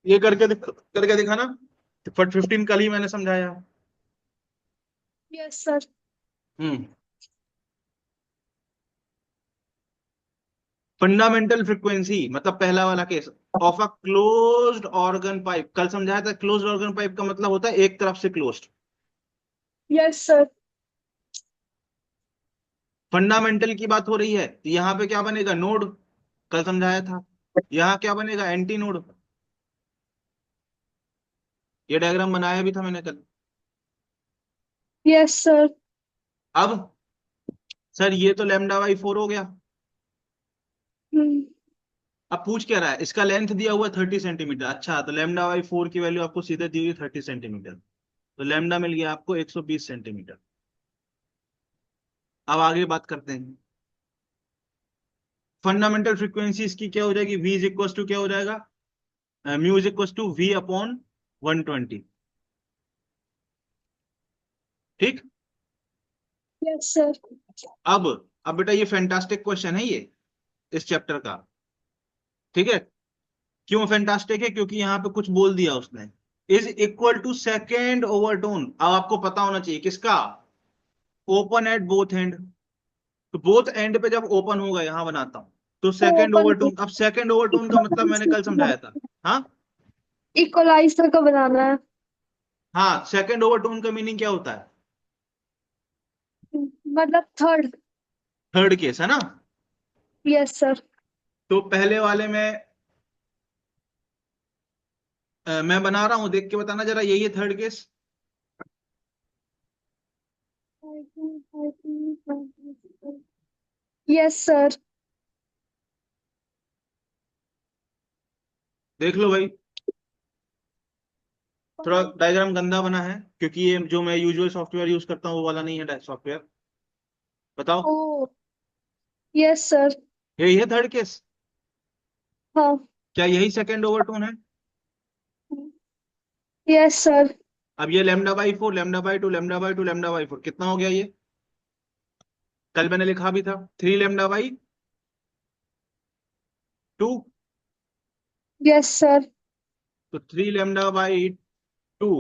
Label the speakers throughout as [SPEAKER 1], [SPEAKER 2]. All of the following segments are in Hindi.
[SPEAKER 1] ये करके दिखाना। फट 15 कल ही मैंने समझाया।
[SPEAKER 2] Yes sir.
[SPEAKER 1] Hmm. Fundamental frequency मतलब पहला वाला case of a closed organ pipe, कल समझाया था। क्लोज्ड ऑर्गन पाइप का मतलब होता है एक तरफ से क्लोज्ड।
[SPEAKER 2] Yes sir.
[SPEAKER 1] फंडामेंटल की बात हो रही है तो यहाँ पे क्या बनेगा, नोड। कल समझाया था। यहाँ क्या बनेगा, एंटी नोड। ये डायग्राम बनाया भी था मैंने कल।
[SPEAKER 2] Yes sir.
[SPEAKER 1] अब सर ये तो लैम्डा बाई 4 हो गया।
[SPEAKER 2] हम्म।
[SPEAKER 1] अब पूछ क्या रहा है, इसका लेंथ दिया हुआ 30 सेंटीमीटर। अच्छा, तो लैम्डा बाई 4 की वैल्यू आपको सीधे दी हुई 30 सेंटीमीटर, तो लैम्डा मिल गया आपको 120 सेंटीमीटर। अब आगे बात करते हैं। फंडामेंटल फ्रीक्वेंसी इसकी क्या हो जाएगी, v इज इक्वल टू क्या हो जाएगा, mu is equal to v upon 120। ठीक।
[SPEAKER 2] Yes sir.
[SPEAKER 1] अब अब बेटा ये फैंटास्टिक क्वेश्चन है ये, इस चैप्टर का। ठीक है। क्यों फैंटास्टिक है, क्योंकि यहाँ पे कुछ बोल दिया उसने। Is equal to second overtone. अब आपको पता होना चाहिए किसका, ओपन एट बोथ एंड। तो बोथ एंड पे जब ओपन होगा, यहां बनाता हूं, तो
[SPEAKER 2] तो
[SPEAKER 1] सेकेंड
[SPEAKER 2] ओपन
[SPEAKER 1] ओवरटोन। अब सेकेंड ओवरटोन का मतलब मैंने कल समझाया था। हाँ।
[SPEAKER 2] इक्वलाइजर का बनाना है।
[SPEAKER 1] हाँ, सेकेंड ओवरटोन का मीनिंग क्या होता है,
[SPEAKER 2] मतलब थर्ड।
[SPEAKER 1] थर्ड केस है ना।
[SPEAKER 2] Yes sir.
[SPEAKER 1] तो पहले वाले में मैं बना रहा हूं, देख के बताना जरा, यही है थर्ड केस।
[SPEAKER 2] Yes sir.
[SPEAKER 1] देख लो भाई, थोड़ा डायग्राम गंदा बना है क्योंकि ये जो मैं यूजुअल सॉफ्टवेयर यूज करता हूँ वो वाला नहीं है सॉफ्टवेयर। बताओ।
[SPEAKER 2] ओ। Yes sir.
[SPEAKER 1] यही है थर्ड केस।
[SPEAKER 2] हाँ।
[SPEAKER 1] क्या यही सेकेंड ओवरटोन है।
[SPEAKER 2] Yes sir.
[SPEAKER 1] अब ये lambda by 4, lambda by 2, lambda by 2, lambda by 4 कितना हो गया ये, कल मैंने लिखा भी था 3 लैम्डा बाई 2।
[SPEAKER 2] Yes sir.
[SPEAKER 1] तो 3 लैम्डा बाई 2,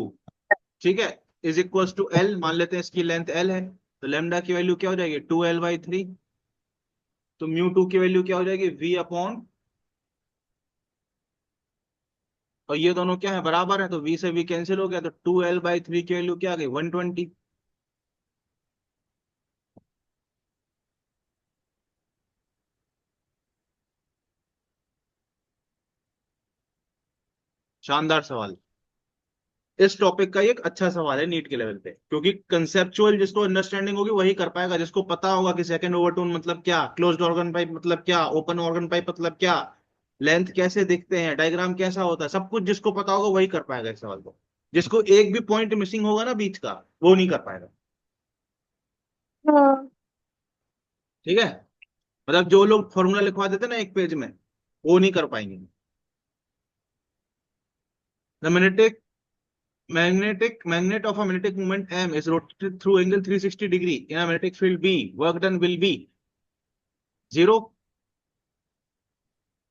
[SPEAKER 1] ठीक है, इज इक्वल टू एल। मान लेते हैं इसकी लेंथ एल है, तो लैम्डा की वैल्यू क्या हो जाएगी, 2l/3। तो म्यू टू की वैल्यू क्या हो जाएगी, v अपॉन, और ये दोनों क्या है, बराबर है, तो v से v कैंसिल हो गया, तो 2l/3 की वैल्यू क्या आ गई, 120। शानदार सवाल। इस टॉपिक का ये एक अच्छा सवाल है नीट के लेवल पे, क्योंकि कंसेप्चुअल जिसको अंडरस्टैंडिंग होगी वही कर पाएगा, जिसको पता होगा कि सेकंड ओवरटोन मतलब क्या, क्लोज्ड ऑर्गन पाइप मतलब क्या, ओपन ऑर्गन पाइप मतलब क्या, लेंथ कैसे दिखते हैं, डायग्राम कैसा होता है, सब कुछ जिसको पता होगा वही कर पाएगा इस सवाल को। जिसको एक भी पॉइंट मिसिंग होगा ना बीच का, वो नहीं कर पाएगा।
[SPEAKER 2] हाँ।
[SPEAKER 1] ठीक है। मतलब जो लोग फॉर्मूला लिखवा देते ना एक पेज में, वो नहीं कर पाएंगे। The magnet of a magnetic moment M is rotated through angle 360 degree in a magnetic field B. Work done will be 0।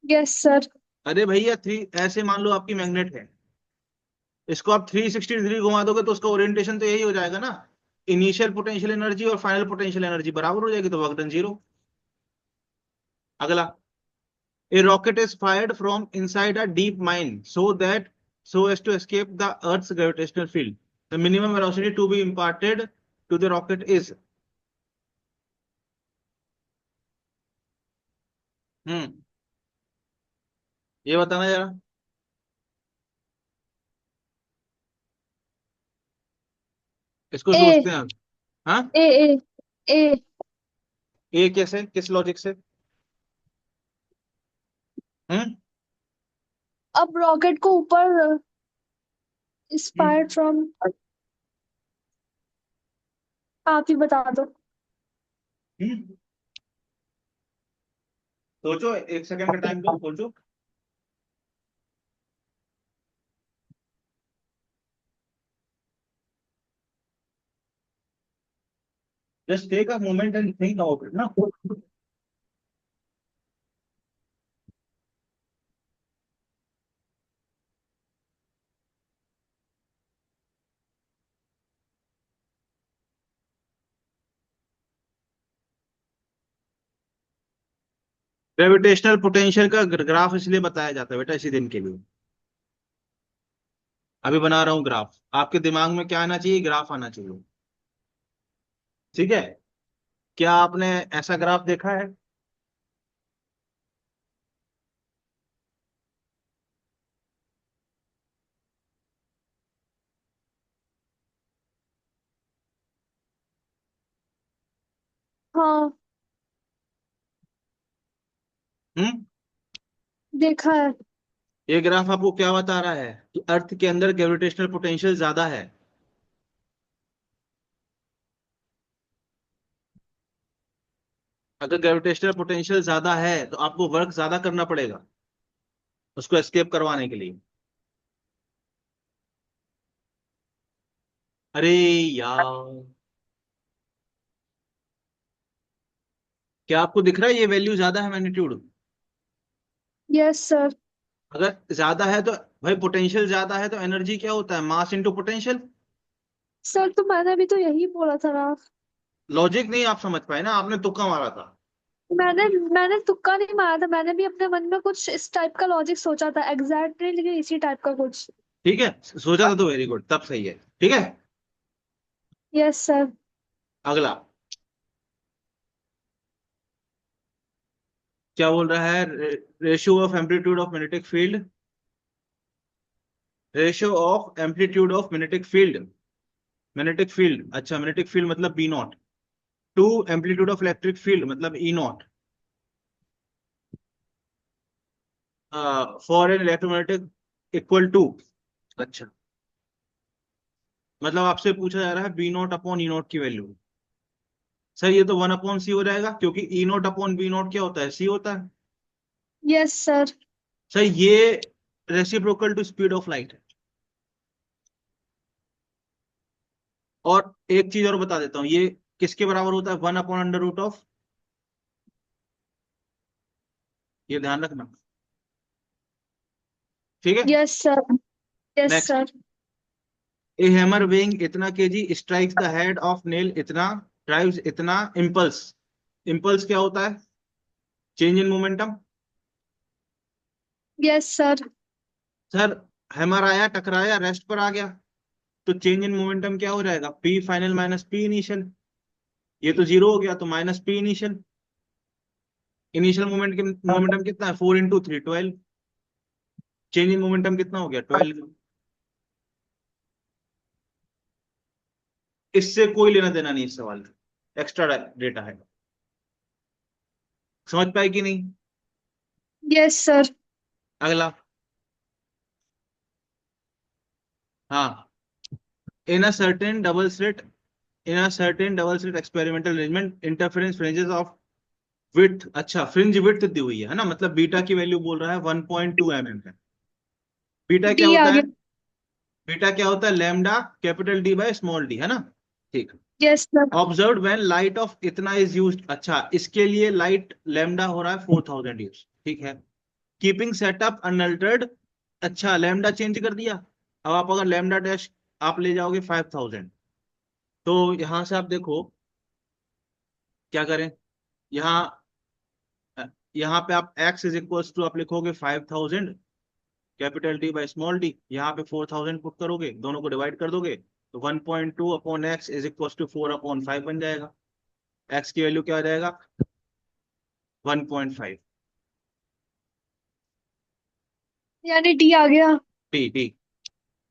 [SPEAKER 2] Yes sir.
[SPEAKER 1] अरे भैया, थ्री ऐसे मान लो आपकी मैग्नेट है, इसको आप 360 डिग्री घुमा दोगे तो उसका ओरिएंटेशन तो यही हो जाएगा ना। इनिशियल पोटेंशियल एनर्जी और फाइनल पोटेंशियल एनर्जी बराबर हो जाएगी, तो वर्क डन 0। अगला, a rocket is fired from inside a deep mine so as to escape the earth's gravitational field. The minimum velocity to be imparted to the rocket is। हम्म, ये बताना जरा, इसको
[SPEAKER 2] ए
[SPEAKER 1] सोचते हैं। हाँ।
[SPEAKER 2] ए ए ए।
[SPEAKER 1] ये कैसे, किस लॉजिक से। हम्म।
[SPEAKER 2] अब रॉकेट को ऊपर
[SPEAKER 1] हम्म।
[SPEAKER 2] Inspired from. आप ही बता दो।
[SPEAKER 1] हम्म। सोचो, एक सेकंड का टाइम दो, सोचो। Just take a moment and think about it ना। ग्रेविटेशनल पोटेंशियल का ग्राफ इसलिए बताया जाता है बेटा इसी दिन के लिए। अभी बना रहा हूँ ग्राफ, आपके दिमाग में क्या आना चाहिए, ग्राफ आना चाहिए। ठीक है, क्या आपने ऐसा ग्राफ देखा है?
[SPEAKER 2] हाँ,
[SPEAKER 1] हम्म।
[SPEAKER 2] देखा है।
[SPEAKER 1] ये ग्राफ आपको क्या बता रहा है कि अर्थ के अंदर ग्रेविटेशनल पोटेंशियल ज्यादा है। अगर ग्रेविटेशनल पोटेंशियल ज्यादा है तो आपको वर्क ज्यादा करना पड़ेगा उसको एस्केप करवाने के लिए। अरे यार, क्या आपको दिख रहा है ये वैल्यू ज्यादा है मैग्नीट्यूड?
[SPEAKER 2] Yes sir.
[SPEAKER 1] अगर ज्यादा है तो भाई पोटेंशियल ज्यादा है तो एनर्जी क्या होता है, मास इनटू पोटेंशियल।
[SPEAKER 2] सर तो मैंने भी तो यही बोला था ना।
[SPEAKER 1] लॉजिक नहीं आप समझ पाए ना, आपने तुक्का मारा था।
[SPEAKER 2] मैंने मैंने तुक्का नहीं मारा था, मैंने भी अपने मन में कुछ इस टाइप का लॉजिक सोचा था, एग्जैक्ट नहीं लेकिन इसी टाइप का कुछ।
[SPEAKER 1] ठीक है, सोचा था तो वेरी गुड, तब सही है। ठीक है,
[SPEAKER 2] यस सर।
[SPEAKER 1] अगला क्या बोल रहा है, ratio of amplitude of magnetic field, ratio of amplitude of magnetic field, magnetic field, अच्छा मैग्नेटिक फील्ड मतलब B naught, to amplitude of electric field मतलब E naught, for an electromagnetic equal to, अच्छा मतलब आपसे पूछा जा रहा है B naught upon E naught की वैल्यू। सर ये तो वन अपॉन सी हो जाएगा क्योंकि E naught upon B naught क्या होता है, सी होता है।
[SPEAKER 2] Yes sir.
[SPEAKER 1] सर ये reciprocal to speed of light है। और एक चीज और बता देता हूँ, ये किसके बराबर होता है, one upon under root of, ये ध्यान रखना। ठीक है,
[SPEAKER 2] yes sir. Yes
[SPEAKER 1] next,
[SPEAKER 2] sir.
[SPEAKER 1] A hammer weighing इतना KG strikes the head of nail इतना, ड्राइव्स इतना इम्पल्स। इम्पल्स क्या होता है, change in momentum.
[SPEAKER 2] Yes sir.
[SPEAKER 1] Sir hammer आया टकराया रेस्ट पर आ गया तो चेंज इन मोमेंटम क्या हो जाएगा, P final minus P initial. ये तो जीरो हो गया तो minus P initial. Initial momentum कितना है, 4 × 3 12। चेंज इन मोमेंटम कितना हो गया, 12। इससे कोई लेना देना नहीं इस सवाल का, एक्स्ट्रा डेटा है। समझ पाए कि नहीं?
[SPEAKER 2] Yes sir.
[SPEAKER 1] अगला, हाँ, in a certain double slit, in a certain double slit experimental arrangement interference fringes of width, अच्छा फ्रिंज विड्थ दी हुई है ना, मतलब बीटा की वैल्यू बोल रहा है 1.2 mm है। बीटा क्या
[SPEAKER 2] डी आ
[SPEAKER 1] होता है,
[SPEAKER 2] गया।
[SPEAKER 1] बीटा क्या होता है, lambda capital D by small D, है ना। ठीक,
[SPEAKER 2] yes sir.
[SPEAKER 1] Observe when light of इतना इज यूज्ड, अच्छा इसके लिए लाइट लैम्डा हो रहा है 4000 यूज, ठीक है। कीपिंग सेटअप अनअल्टर्ड, अच्छा लैम्डा चेंज कर दिया। अब आप अगर लैम्डा डैश आप ले जाओगे 5000, तो यहां से आप देखो क्या करें, यहाँ यहाँ पे आप x इज इक्वल्स टू आप लिखोगे 5000 capital D by small D, यहाँ पे 4000 पुट करोगे, दोनों को डिवाइड कर दोगे तो 1.2 upon X is equals to 4/5 बन जाएगा। x की वैल्यू क्या आ जाएगा, 1.5।
[SPEAKER 2] यानी डी आ गया।
[SPEAKER 1] टी टी,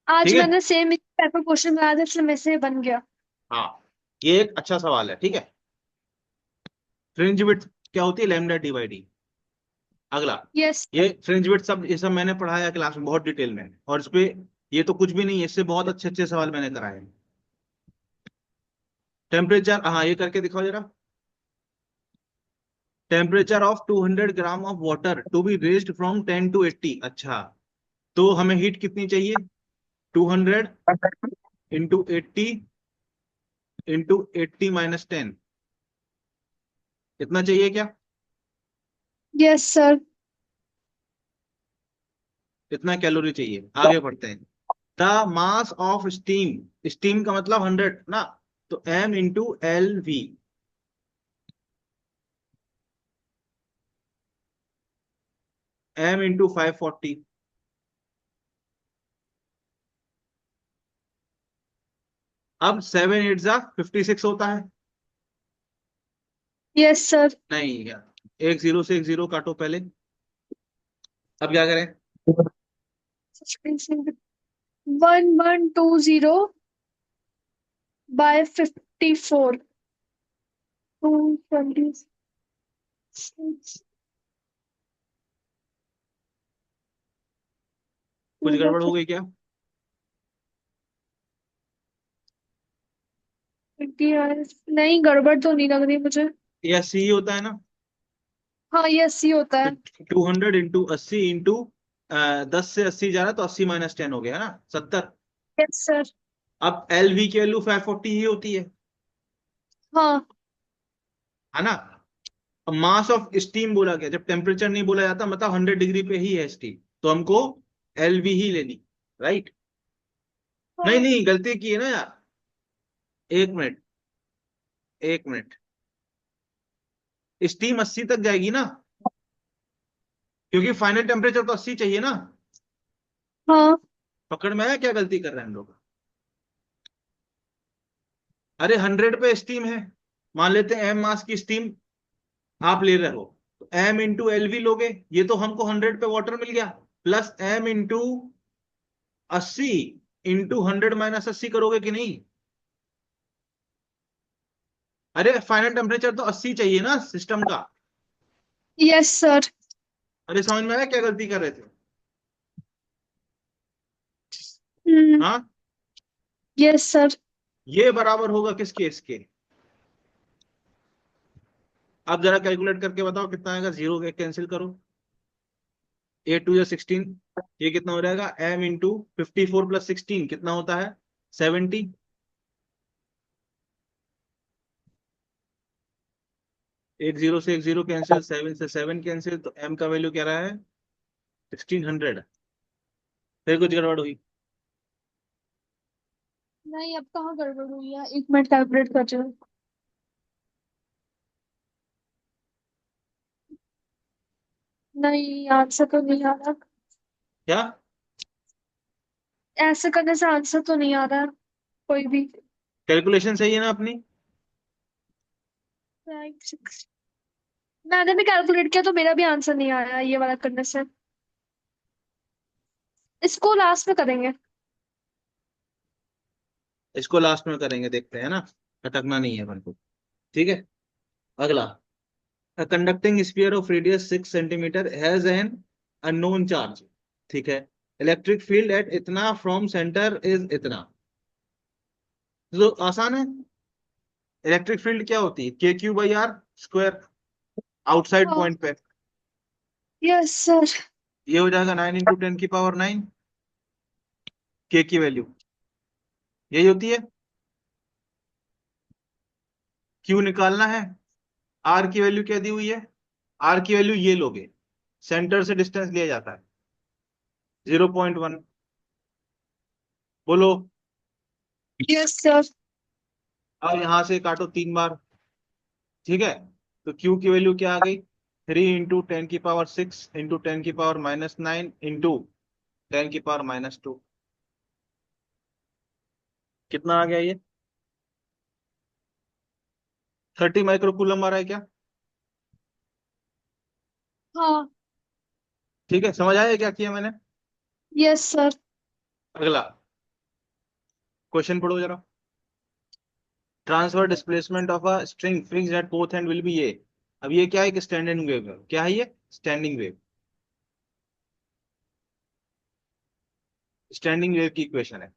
[SPEAKER 2] आज
[SPEAKER 1] ठीक है।
[SPEAKER 2] मैंने सेम पेपर क्वेश्चन बनाया था इसलिए मेरे से बन गया।
[SPEAKER 1] हाँ, ये एक अच्छा सवाल है, ठीक है। फ्रिंज विड्थ क्या होती है, लैम्डा डी बाई डी। अगला,
[SPEAKER 2] यस।
[SPEAKER 1] ये फ्रिंज विड्थ सब ये सब मैंने पढ़ाया क्लास में बहुत डिटेल में, और इस पे ये तो कुछ भी नहीं है, इससे बहुत अच्छे अच्छे सवाल मैंने कराए हैं। टेम्परेचर, हाँ ये करके दिखाओ जरा। Temperature of 200 gram of water to be raised from 10 to 80, अच्छा तो हमें हीट कितनी चाहिए, 200 इंटू 80 इंटू 80 - 10, इतना चाहिए क्या,
[SPEAKER 2] यस सर।
[SPEAKER 1] इतना कैलोरी चाहिए। आगे बढ़ते हैं, the mass of steam, steam का मतलब 100 ना, तो m into L V, m into 540। अब 7 8 जा 56 होता है।
[SPEAKER 2] Yes sir.
[SPEAKER 1] नहीं यार, एक जीरो से एक जीरो काटो पहले। अब क्या करें?
[SPEAKER 2] 1120 बाय 54 226।
[SPEAKER 1] कुछ गड़बड़ हो गई क्या?
[SPEAKER 2] नहीं, गड़बड़ तो नहीं लग रही मुझे।
[SPEAKER 1] ये 80 ही होता है ना?
[SPEAKER 2] हाँ, यस ही होता है।
[SPEAKER 1] 200 इंटू 80 इंटू 10 से 80 जा रहा है तो 80 माइनस 10 हो गया ना, 70।
[SPEAKER 2] Yes sir.
[SPEAKER 1] अब एल वी की वैल्यू 540 ही होती
[SPEAKER 2] हाँ।
[SPEAKER 1] है ना? अब मास ऑफ स्टीम बोला गया, जब टेम्परेचर नहीं बोला जाता मतलब 100 डिग्री पे ही है स्टीम, तो हमको एल वी ही लेनी। राइट? नहीं
[SPEAKER 2] हाँ।
[SPEAKER 1] नहीं, गलती की है ना यार। एक मिनट, एक मिनट। स्टीम 80 तक जाएगी ना, क्योंकि फाइनल टेम्परेचर तो 80 चाहिए ना।
[SPEAKER 2] हाँ।
[SPEAKER 1] पकड़ में आया क्या गलती कर रहे हैं हम लोग? अरे 100 पे स्टीम है, मान लेते हैं एम मास की स्टीम आप ले रहे हो, तो एम इंटू एल वी लोगे, ये तो हमको 100 पे वाटर मिल गया, प्लस एम इंटू 80 इंटू 100 - 80 करोगे कि नहीं? अरे फाइनल टेम्परेचर तो 80 चाहिए ना सिस्टम का।
[SPEAKER 2] Yes sir.
[SPEAKER 1] अरे समझ में आया क्या गलती कर रहे थे?
[SPEAKER 2] हम्म।
[SPEAKER 1] हाँ।
[SPEAKER 2] Yes sir.
[SPEAKER 1] ये बराबर होगा किसके, इसके? आप जरा कैलकुलेट करके बताओ कितना आएगा, जीरो के कैंसिल करो। 8 2 16, ये कितना हो जाएगा? एम इंटू 54 + 16 कितना होता है? 70। एक जीरो से एक जीरो कैंसिल, 7 से 7 कैंसिल, तो एम का वैल्यू क्या रहा है? 1600। फिर कुछ गड़बड़ हुई?
[SPEAKER 2] नहीं, अब कहाँ गड़बड़ हुई है, 1 मिनट कैलकुलेट कर रही हूँ। नहीं, आंसर तो नहीं आ रहा।
[SPEAKER 1] क्या?
[SPEAKER 2] ऐसे करने से आंसर तो नहीं आ रहा है कोई भी।
[SPEAKER 1] कैलकुलेशन सही है ना अपनी?
[SPEAKER 2] 960। मैंने भी कैलकुलेट किया तो मेरा भी आंसर नहीं आया ये वाला करने से। इसको लास्ट में करेंगे।
[SPEAKER 1] इसको लास्ट में करेंगे, देखते हैं ना, अटकना नहीं है अपन को। ठीक है। अगला, A conducting sphere of radius 6 centimetre has an unknown charge। ठीक है। इलेक्ट्रिक फील्ड एट इतना फ्रॉम सेंटर इज इतना। तो आसान है। इलेक्ट्रिक फील्ड क्या होती है? Q/R², आउटसाइड
[SPEAKER 2] हाँ।
[SPEAKER 1] पॉइंट पे।
[SPEAKER 2] Yes sir.
[SPEAKER 1] ये हो जाएगा 9 × 10⁹ के की वैल्यू यही होती है। क्यू निकालना है। आर की वैल्यू क्या दी हुई है? आर की वैल्यू ये लोगे, सेंटर से डिस्टेंस लिया जाता है 0.1। बोलो।
[SPEAKER 2] Yes sir.
[SPEAKER 1] अब यहां से काटो 3 बार। ठीक है। तो Q की वैल्यू क्या आ गई? 3 × 10⁶ इंटू 10⁻⁹ इंटू 10⁻²। कितना आ गया ये? 30 माइक्रो कूलम आ रहा है क्या?
[SPEAKER 2] हाँ।
[SPEAKER 1] ठीक है, समझ आया क्या किया मैंने?
[SPEAKER 2] Yes sir.
[SPEAKER 1] अगला क्वेश्चन पढ़ो जरा। Transfer displacement of a string fixed at both and will be ये। अब ये क्या है? कि स्टैंडिंग वेव है। क्या है ये? Standing wave. स्टैंडिंग वेव की इक्वेशन है।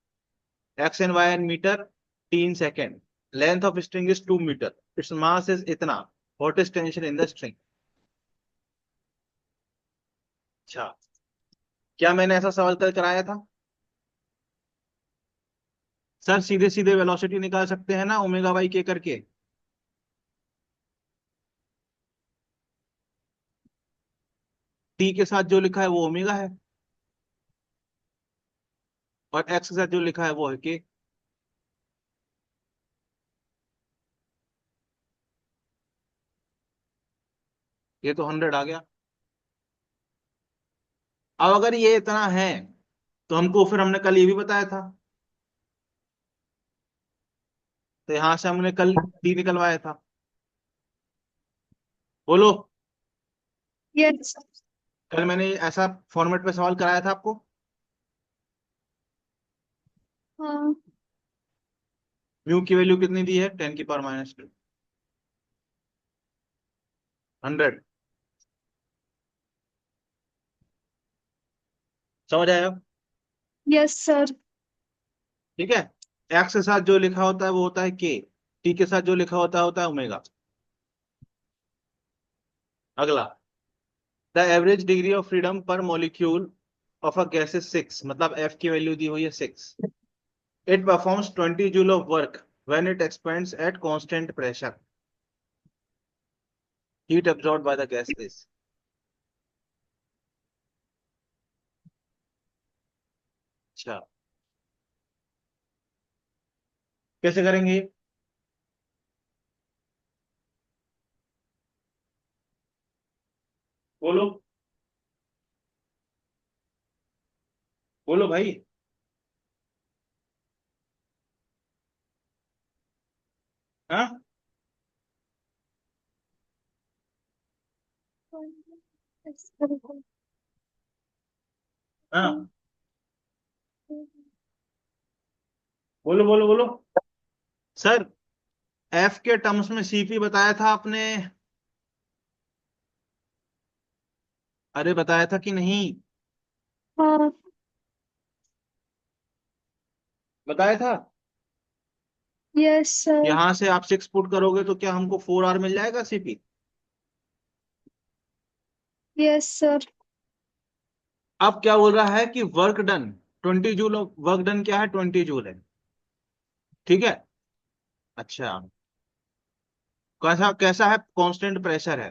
[SPEAKER 1] X and Y in metre, T in second, length of string is 2 metre, its mass is इतना, what is tension in the string? अच्छा, क्या मैंने ऐसा सवाल कल कराया था? सर सीधे सीधे वेलोसिटी निकाल सकते हैं ना, ω/k करके। टी के साथ जो लिखा है वो ओमेगा है, और एक्स के साथ जो लिखा है वो है के। ये तो 100 आ गया। अब अगर ये इतना है तो हमको, फिर हमने कल ये भी बताया था, तो यहां से हमने कल डी निकलवाया था। बोलो।
[SPEAKER 2] यस।
[SPEAKER 1] कल मैंने ऐसा फॉर्मेट पे सवाल कराया था आपको।
[SPEAKER 2] हाँ।
[SPEAKER 1] म्यू की वैल्यू कितनी दी है? 10⁻²100। समझ आया?
[SPEAKER 2] Yes sir.
[SPEAKER 1] ठीक है। एक्स के साथ जो लिखा होता है वो होता है के, टी के साथ जो लिखा होता है ओमेगा। अगला, the average degree of freedom per molecule of a gas is 6, मतलब एफ की वैल्यू दी हुई है 6। It performs 20 joule of work when it expands at constant pressure. Heat absorbed by the gas is। अच्छा, कैसे करेंगे? बोलो, बोलो भाई। हाँ, हाँ, बोलो बोलो बोलो। सर, एफ के टर्म्स में सीपी बताया था आपने? अरे बताया था कि नहीं?
[SPEAKER 2] हाँ।
[SPEAKER 1] बताया था।
[SPEAKER 2] Yes sir.
[SPEAKER 1] यहां से आप 6 पुट करोगे तो क्या हमको 4 आर मिल जाएगा सीपी?
[SPEAKER 2] Yes sir.
[SPEAKER 1] अब क्या बोल रहा है कि work done 20 joule. Work done क्या है? 20 जूल है। ठीक है। अच्छा, कैसा कैसा है? कांस्टेंट प्रेशर है,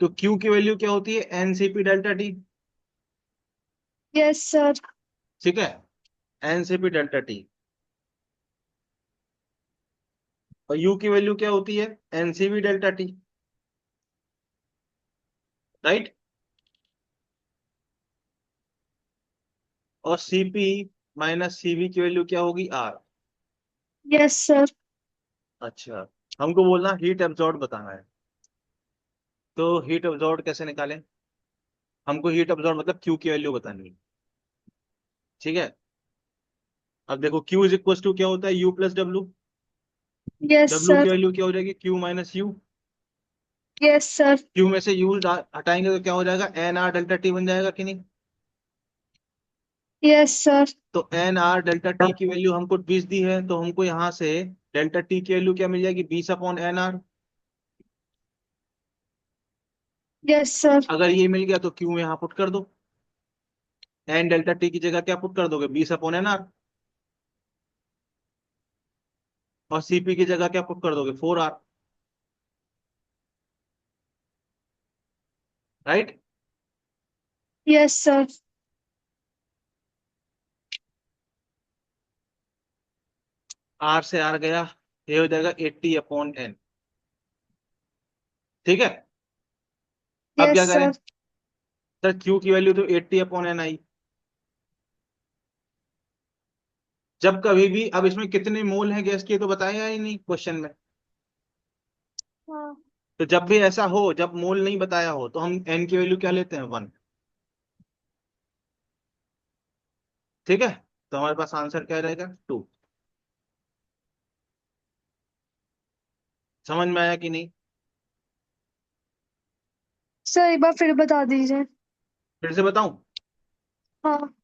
[SPEAKER 1] तो क्यू की वैल्यू क्या होती है? NCP delta T.
[SPEAKER 2] Yes sir.
[SPEAKER 1] ठीक है, एनसीपी डेल्टा टी। और यू की वैल्यू क्या होती है? NCB delta T. राइट। और सीपी माइनस सीवी की वैल्यू क्या होगी? आर।
[SPEAKER 2] Yes sir.
[SPEAKER 1] अच्छा, हमको बोलना हीट एब्जॉर्ब बताना है, तो हीट एब्जॉर्ब कैसे निकालें? हमको हीट एब्जॉर्ब मतलब क्यू की वैल्यू बतानी है। ठीक है। अब देखो, क्यू इज इक्वल टू क्या होता है? You plus W.
[SPEAKER 2] Yes
[SPEAKER 1] W की
[SPEAKER 2] सर।
[SPEAKER 1] वैल्यू क्या हो जाएगी? Q minus you.
[SPEAKER 2] Yes sir.
[SPEAKER 1] Q में से यू हटाएंगे तो क्या हो जाएगा? एन आर डेल्टा टी बन जाएगा कि नहीं?
[SPEAKER 2] Yes sir.
[SPEAKER 1] तो एन आर डेल्टा टी की वैल्यू हमको 20 दी है, तो हमको यहाँ से डेल्टा टी की वैल्यू क्या मिल जाएगी? 20/एन आर।
[SPEAKER 2] Yes sir.
[SPEAKER 1] अगर ये मिल गया तो क्यू यहाँ पुट कर दो। एन डेल्टा टी की जगह क्या पुट कर दोगे? 20/एन आर। और सीपी की जगह क्या पुट कर दोगे? 4 R. Right.
[SPEAKER 2] Yes sir.
[SPEAKER 1] R से आर गया, ये हो जाएगा 80/n। ठीक है। अब क्या
[SPEAKER 2] यस
[SPEAKER 1] करें?
[SPEAKER 2] सर।
[SPEAKER 1] सर, क्यू की वैल्यू तो 80/n आई। जब कभी भी, अब इसमें कितने मोल हैं गैस के तो बताया ही नहीं क्वेश्चन में।
[SPEAKER 2] हाँ।
[SPEAKER 1] तो जब भी ऐसा हो, जब मोल नहीं बताया हो, तो हम एन की वैल्यू क्या लेते हैं? 1। ठीक है, तो हमारे पास आंसर क्या रहेगा? 2। समझ में आया कि नहीं?
[SPEAKER 2] सर एक बार फिर बता दीजिए।
[SPEAKER 1] फिर से बताऊं?
[SPEAKER 2] हाँ।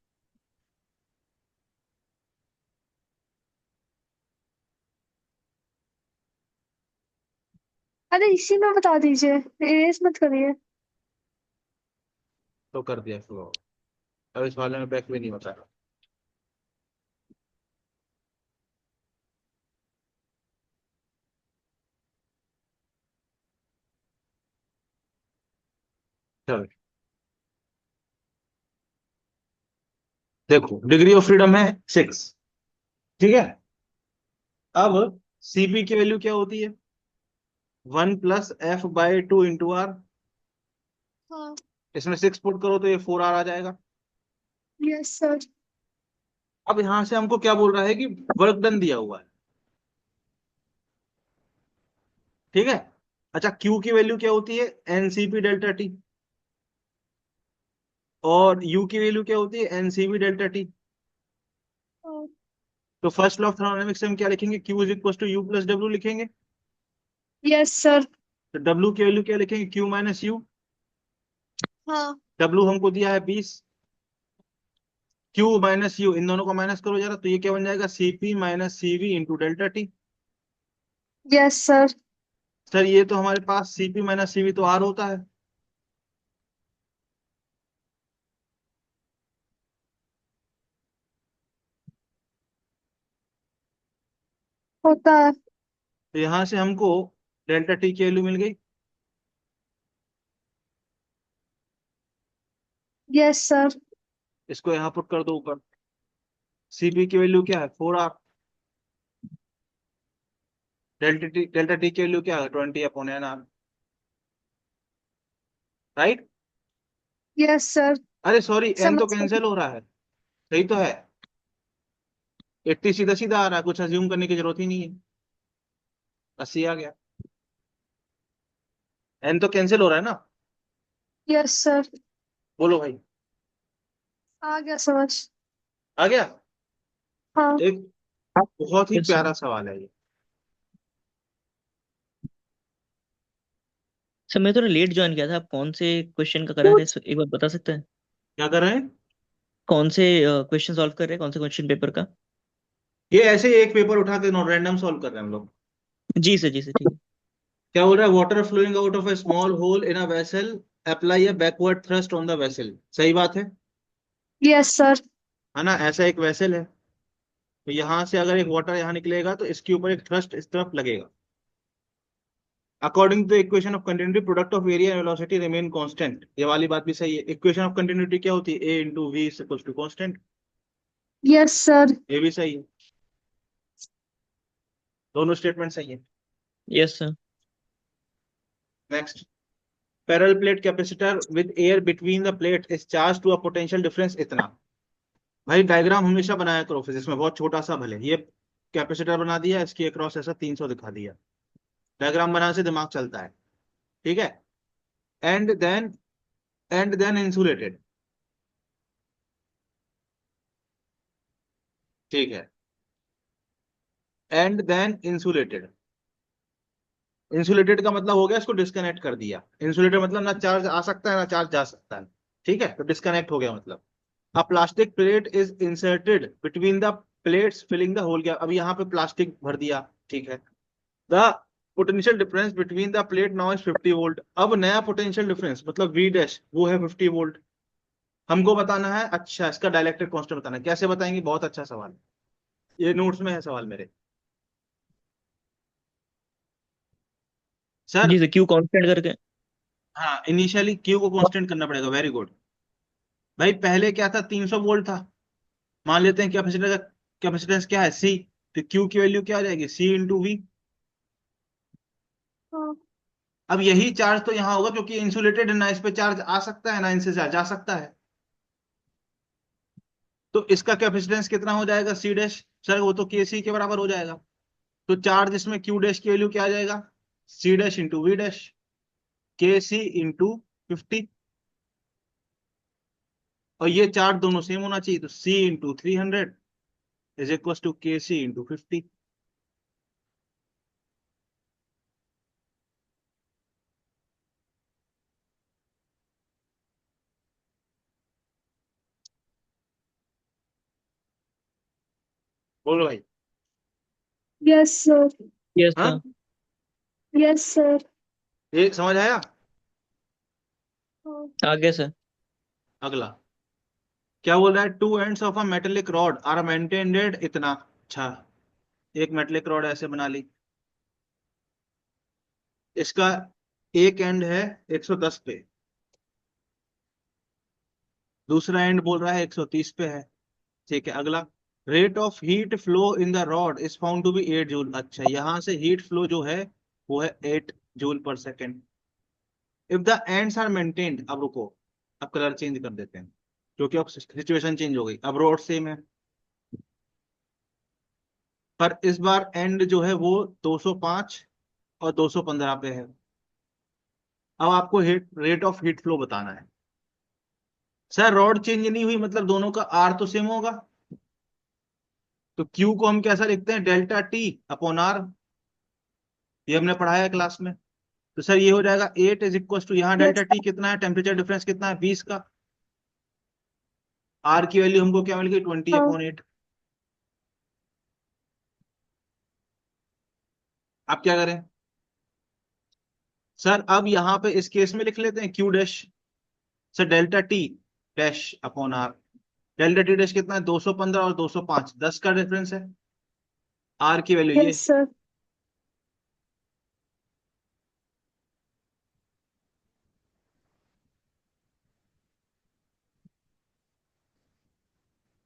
[SPEAKER 2] अरे इसी में बता दीजिए, इरेज मत करिए।
[SPEAKER 1] तो कर दिया शुरू। अब इस वाले में बैक भी नहीं बता रहा। चलो, देखो डिग्री ऑफ फ्रीडम है 6। ठीक है। अब सीपी की वैल्यू क्या होती है? 1 + F/2 × R।
[SPEAKER 2] हाँ।
[SPEAKER 1] इसमें 6 पुट करो तो ये 4 R आ जाएगा।
[SPEAKER 2] Yes sir.
[SPEAKER 1] अब यहां से हमको क्या बोल रहा है कि वर्क डन दिया हुआ है, ठीक है। अच्छा, क्यू की वैल्यू क्या होती है, एनसीपी डेल्टा टी, और यू की वैल्यू क्या होती है, एनसीबी डेल्टा टी। तो फर्स्ट लॉ ऑफ थर्मोडायनेमिक्स से हम क्या लिखेंगे, Q is equal to U plus W लिखेंगे।
[SPEAKER 2] Yes sir.
[SPEAKER 1] तो डब्ल्यू की वैल्यू क्या लिखेंगे, क्यू माइनस यू।
[SPEAKER 2] हाँ।
[SPEAKER 1] डब्ल्यू हमको दिया है 20, क्यू माइनस यू, इन दोनों को माइनस करो जरा, तो ये क्या बन जाएगा, CP minus CV into delta T.
[SPEAKER 2] Yes sir.
[SPEAKER 1] Sir ये तो हमारे पास सीपी माइनस सीवी तो आर होता है,
[SPEAKER 2] होता है।
[SPEAKER 1] तो यहां से हमको डेल्टा टी की वैल्यू मिल गई।
[SPEAKER 2] Yes sir.
[SPEAKER 1] इसको यहाँ पुट कर दो ऊपर, सीपी की वैल्यू क्या है 4 आर, डेल्टा टी की वैल्यू क्या है 20/n r, right.
[SPEAKER 2] Yes sir.
[SPEAKER 1] अरे सॉरी, एन तो
[SPEAKER 2] समझ गई।
[SPEAKER 1] कैंसिल हो रहा है, सही तो है, 80 सीधा सीधा आ रहा है, कुछ अज्यूम करने की जरूरत ही नहीं है, 80 आ गया, एन तो कैंसिल हो रहा है ना।
[SPEAKER 2] Yes sir.
[SPEAKER 1] बोलो भाई,
[SPEAKER 2] आ गया समझ।
[SPEAKER 1] आ गया।
[SPEAKER 2] हाँ।
[SPEAKER 1] एक बहुत ही
[SPEAKER 3] यस सर।
[SPEAKER 1] प्यारा सवाल है ये।
[SPEAKER 3] सर मैं थोड़ा लेट ज्वाइन किया था, आप कौन से क्वेश्चन का करा रहे
[SPEAKER 2] पूछ।
[SPEAKER 3] हैं एक बार बता सकते हैं?
[SPEAKER 1] क्या कर रहे हैं,
[SPEAKER 3] कौन से क्वेश्चन सॉल्व कर रहे हैं, कौन से क्वेश्चन पेपर का?
[SPEAKER 1] ये ऐसे ही एक पेपर उठा के नॉन रैंडम सॉल्व कर रहे हैं हम लोग।
[SPEAKER 3] जी सर, जी सर, ठीक है।
[SPEAKER 1] क्या बोल रहा है, water flowing out of a small hole in a vessel, apply a backward thrust on the vessel, सही बात
[SPEAKER 2] यस सर।
[SPEAKER 1] है ना। ऐसा एक वेसल है, तो यहां से अगर एक वाटर यहाँ निकलेगा तो इसके ऊपर एक थ्रस्ट इस तरफ लगेगा। According to equation of continuity, product of area and velocity remain constant, ये वाली बात भी सही है। इक्वेशन ऑफ कंटिन्यूटी क्या होती है, A into V is equal to constant,
[SPEAKER 2] yes sir.
[SPEAKER 1] ये भी सही है, दोनों स्टेटमेंट सही है।
[SPEAKER 3] Yes sir.
[SPEAKER 1] Next, parallel plate capacitor with air between the plate is charge to a potential difference इतना। भाई डायग्राम हमेशा बनाया करो फिजिक्स में, बहुत छोटा सा भले, ये कैपेसिटर बना दिया, इसकी अक्रॉस ऐसा 300 दिखा दिया, डायग्राम बनाने से दिमाग चलता है, ठीक है। And then, and then insulated, ठीक है, एंड देन इंसुलेटेड। इंसुलेटेड का मतलब हो गया इसको डिस्कनेक्ट कर दिया, इंसुलेटेड मतलब ना चार्ज आ सकता है ना चार्ज जा सकता है, ठीक है, तो डिस्कनेक्ट हो गया मतलब। A plastic plate is inserted between the plates filling the hole, गया अब यहाँ पे प्लास्टिक भर दिया, ठीक है। The potential difference between the plate now is 50 volt, अब नया पोटेंशियल डिफरेंस मतलब वी डैश वो है 50 वोल्ट, हमको बताना है। अच्छा, इसका डाइलेक्ट्रिक कांस्टेंट बताना है, कैसे बताएंगे, बहुत अच्छा सवाल है, ये नोट्स में है सवाल मेरे। सर,
[SPEAKER 3] जी सर, क्यू कांस्टेंट करके।
[SPEAKER 1] हाँ इनिशियली क्यू को कांस्टेंट करना पड़ेगा, वेरी गुड। भाई पहले क्या था, 300 वोल्ट था, मान लेते हैं कैपेसिटर का कैपेसिटेंस क्या है, सी, तो क्यू की वैल्यू क्या आ जाएगी, सी इंटू वी।
[SPEAKER 2] हाँ।
[SPEAKER 1] अब यही चार्ज तो यहाँ होगा क्योंकि इंसुलेटेड है ना, इस पे चार्ज आ सकता है ना, इनसे चार्ज जा सकता है, तो इसका कैपेसिटेंस कितना हो जाएगा, सी डैश, सर वो तो के सी के बराबर हो जाएगा। तो चार्ज इसमें क्यू डैश की वैल्यू क्या आ जाएगा, C dash into V dash, K C into 50, और ये चार्ज दोनों सेम होना चाहिए, तो सी इंटू 300 इज इक्वल टू के सी इंटू 50। बोलो भाई।
[SPEAKER 2] Yes sir.
[SPEAKER 3] यस
[SPEAKER 1] हाँ,
[SPEAKER 3] सर।
[SPEAKER 2] Yes sir.
[SPEAKER 1] ये समझ आया।
[SPEAKER 2] हाँ।
[SPEAKER 3] आगे सर।
[SPEAKER 1] अगला क्या बोल रहा है, two ends of a metallic rod are maintained इतना। अच्छा, एक मेटेलिक रॉड ऐसे बना ली, इसका एक एंड है 110 पे, दूसरा एंड बोल रहा है 130 पे है, ठीक है। अगला, rate of heat flow in the rod is found to be 8 joule. अच्छा, यहां से हीट फ्लो जो है वो है 8 जूल पर second. If the ends are maintained, अब रुको, अब कलर चेंज कर देते हैं, क्योंकि अब सिचुएशन चेंज हो गई, अब रोड सेम है, पर इस बार एंड जो है वो 205 और 215 पे है। अब आपको रेट ऑफ हीट फ्लो बताना है। सर रॉड चेंज नहीं हुई, मतलब दोनों का आर तो सेम होगा, तो क्यू को हम कैसा लिखते हैं, डेल्टा टी अपॉन आर। ये हमने पढ़ाया है क्लास में। तो सर ये हो जाएगा 8 इज इक्वल टू, यहाँ डेल्टा
[SPEAKER 2] यस
[SPEAKER 1] टी कितना है, टेम्परेचर डिफरेंस कितना है 20 का, आर की वैल्यू हमको क्या मिल गई 20
[SPEAKER 2] हाँ
[SPEAKER 1] अपॉन 8। आप क्या करें सर, अब यहाँ पे इस केस में लिख लेते हैं Q dash. Sir delta T dash upon R, delta T dash कितना है 215 और 205, 10 का डिफरेंस है, आर की वैल्यू
[SPEAKER 2] यस सर